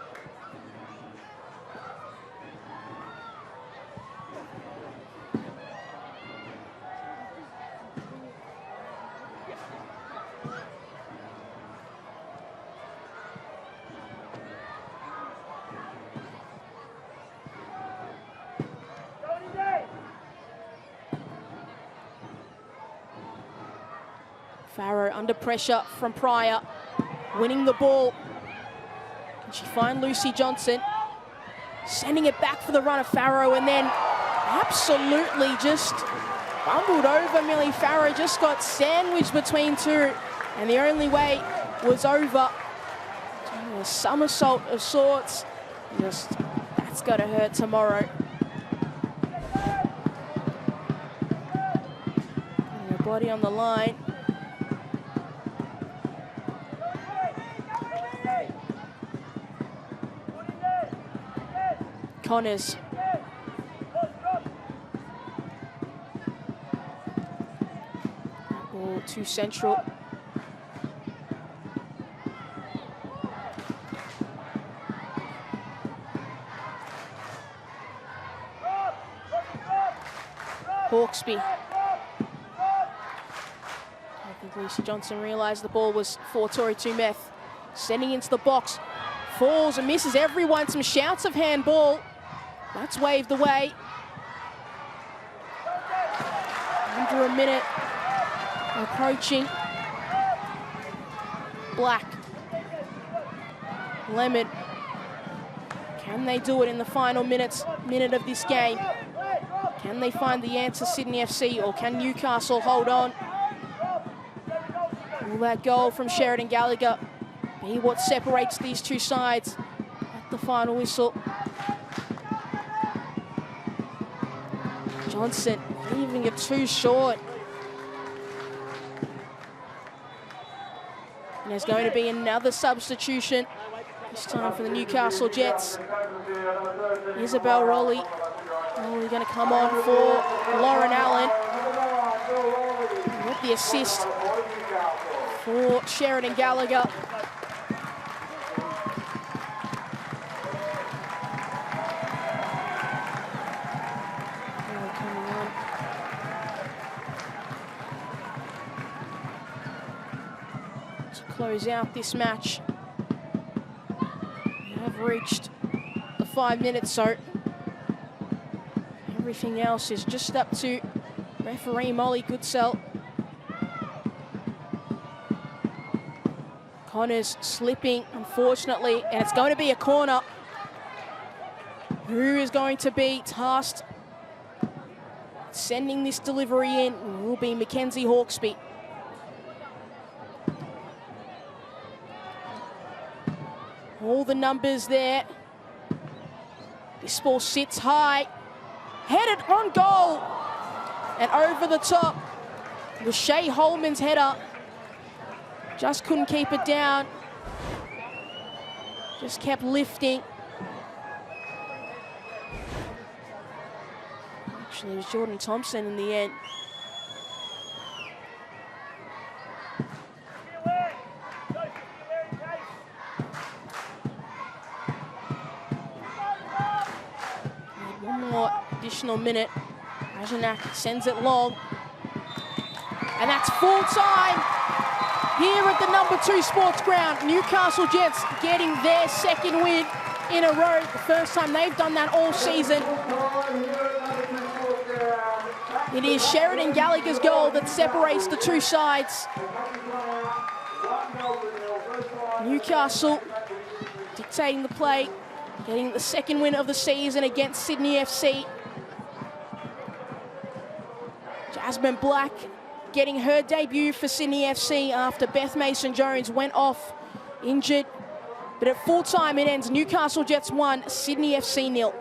Farrow under pressure from Pryor, winning the ball. Can she find Lucy Johnson? Sending it back for the run of Farrow, and then absolutely just bumbled over Millie Farrow, just got sandwiched between two, and the only way was over. A somersault of sorts. Just, that's going to hurt tomorrow. body on the line. Connors. Ball to central. Hawkesby. I think Lisa Johnson realised the ball was for Tori Tumeth. Sending into the box. Falls and misses everyone. Some shouts of handball. That's waved away. Under a minute. Approaching. Black. Lemon. Can they do it in the final minute of this game? Can they find the answer, Sydney FC, or can Newcastle hold on? Will that goal from Sheridan Gallagher be what separates these two sides at the final whistle? Johnson leaving it too short. And there's going to be another substitution, this time for the Newcastle Jets. Isabel Rowley. We're going to come on for Lauren Allen. With the assist for Sheridan Gallagher. Coming on. To close out this match. We have reached the 5 minutes, so everything else is just up to referee Molly Goodsell. Connors slipping, unfortunately, and it's going to be a corner. Who is going to be tasked sending this delivery in will be Mackenzie Hawkesby. All the numbers there. This ball sits high. Headed on goal. And over the top was Shay Holman's header. Just couldn't keep it down. Just kept lifting. Actually, it was Jordan Thompson in the end. One more additional minute. Rajanak sends it long. And that's full time here at the #2 sports ground. Newcastle Jets getting their second win in a row. The first time they've done that all season. It is Sheridan Gallagher's goal that separates the two sides. Newcastle dictating the play, getting the second win of the season against Sydney FC. Jasmine Black getting her debut for Sydney FC after Beth Mason-Jones went off injured. But at full time it ends Newcastle Jets 1, Sydney FC 0.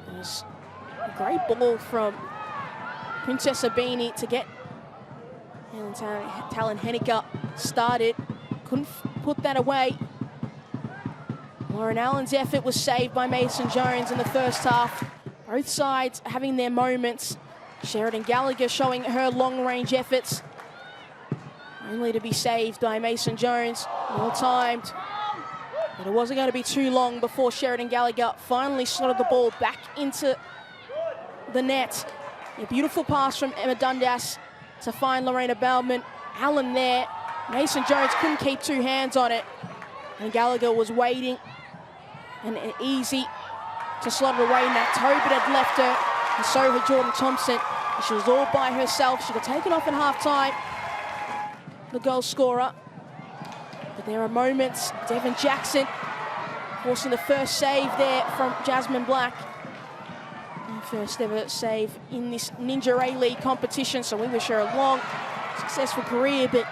There's a great ball from Princess Abini to get Talon Henniker started. Couldn't put that away. Lauren Allen's effort was saved by Mason-Jones in the first half. Both sides having their moments. Sheridan Gallagher showing her long-range efforts, only to be saved by Mason-Jones. Well timed. But it wasn't going to be too long before Sheridan Gallagher finally slotted the ball back into the net. A beautiful pass from Emma Dundas to find Lorena Bellman. Allen there. Mason-Jones couldn't keep two hands on it. And Gallagher was waiting. And easy to slot it away. Nat Tobin had left her. And so had Jordan Thompson. And she was all by herself. She got taken off at half-time. The goal scorer. But there are moments. Devon Jackson forcing the first save there from Jasmine Black. Her first ever save in this Ninja A-League competition. So we wish her a long, successful career. But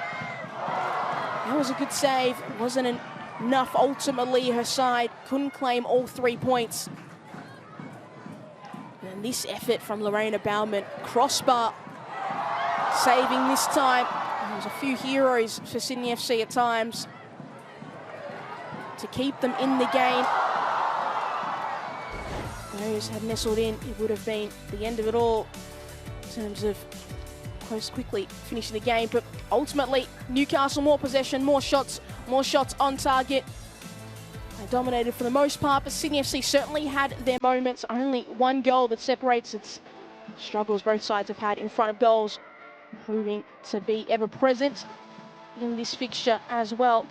that was a good save. It wasn't an enough. Ultimately, her side couldn't claim all 3 points. And this effort from Lorena Baumann, crossbar, saving this time. There's a few heroes for Sydney FC at times to keep them in the game. Those had nestled in, it would have been the end of it all in terms of quickly finishing the game. But ultimately, Newcastle more possession, more shots on target. They dominated for the most part, but Sydney FC certainly had their moments. Only one goal that separates its struggles both sides have had in front of goals, proving to be ever present in this fixture as well.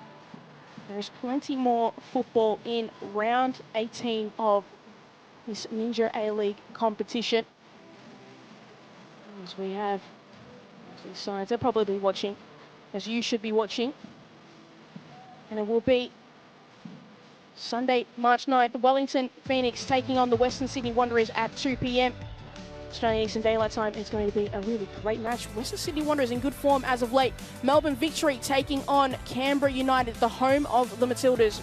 There's plenty more football in round 18 of this Ninja A-League competition. As we have these sides, they're probably watching, as you should be watching. And it will be Sunday, March 9th, Wellington Phoenix taking on the Western Sydney Wanderers at 2 p.m. Australian Eastern Daylight Time. It's going to be a really great match. Western Sydney Wanderers in good form as of late. Melbourne Victory taking on Canberra United, the home of the Matildas.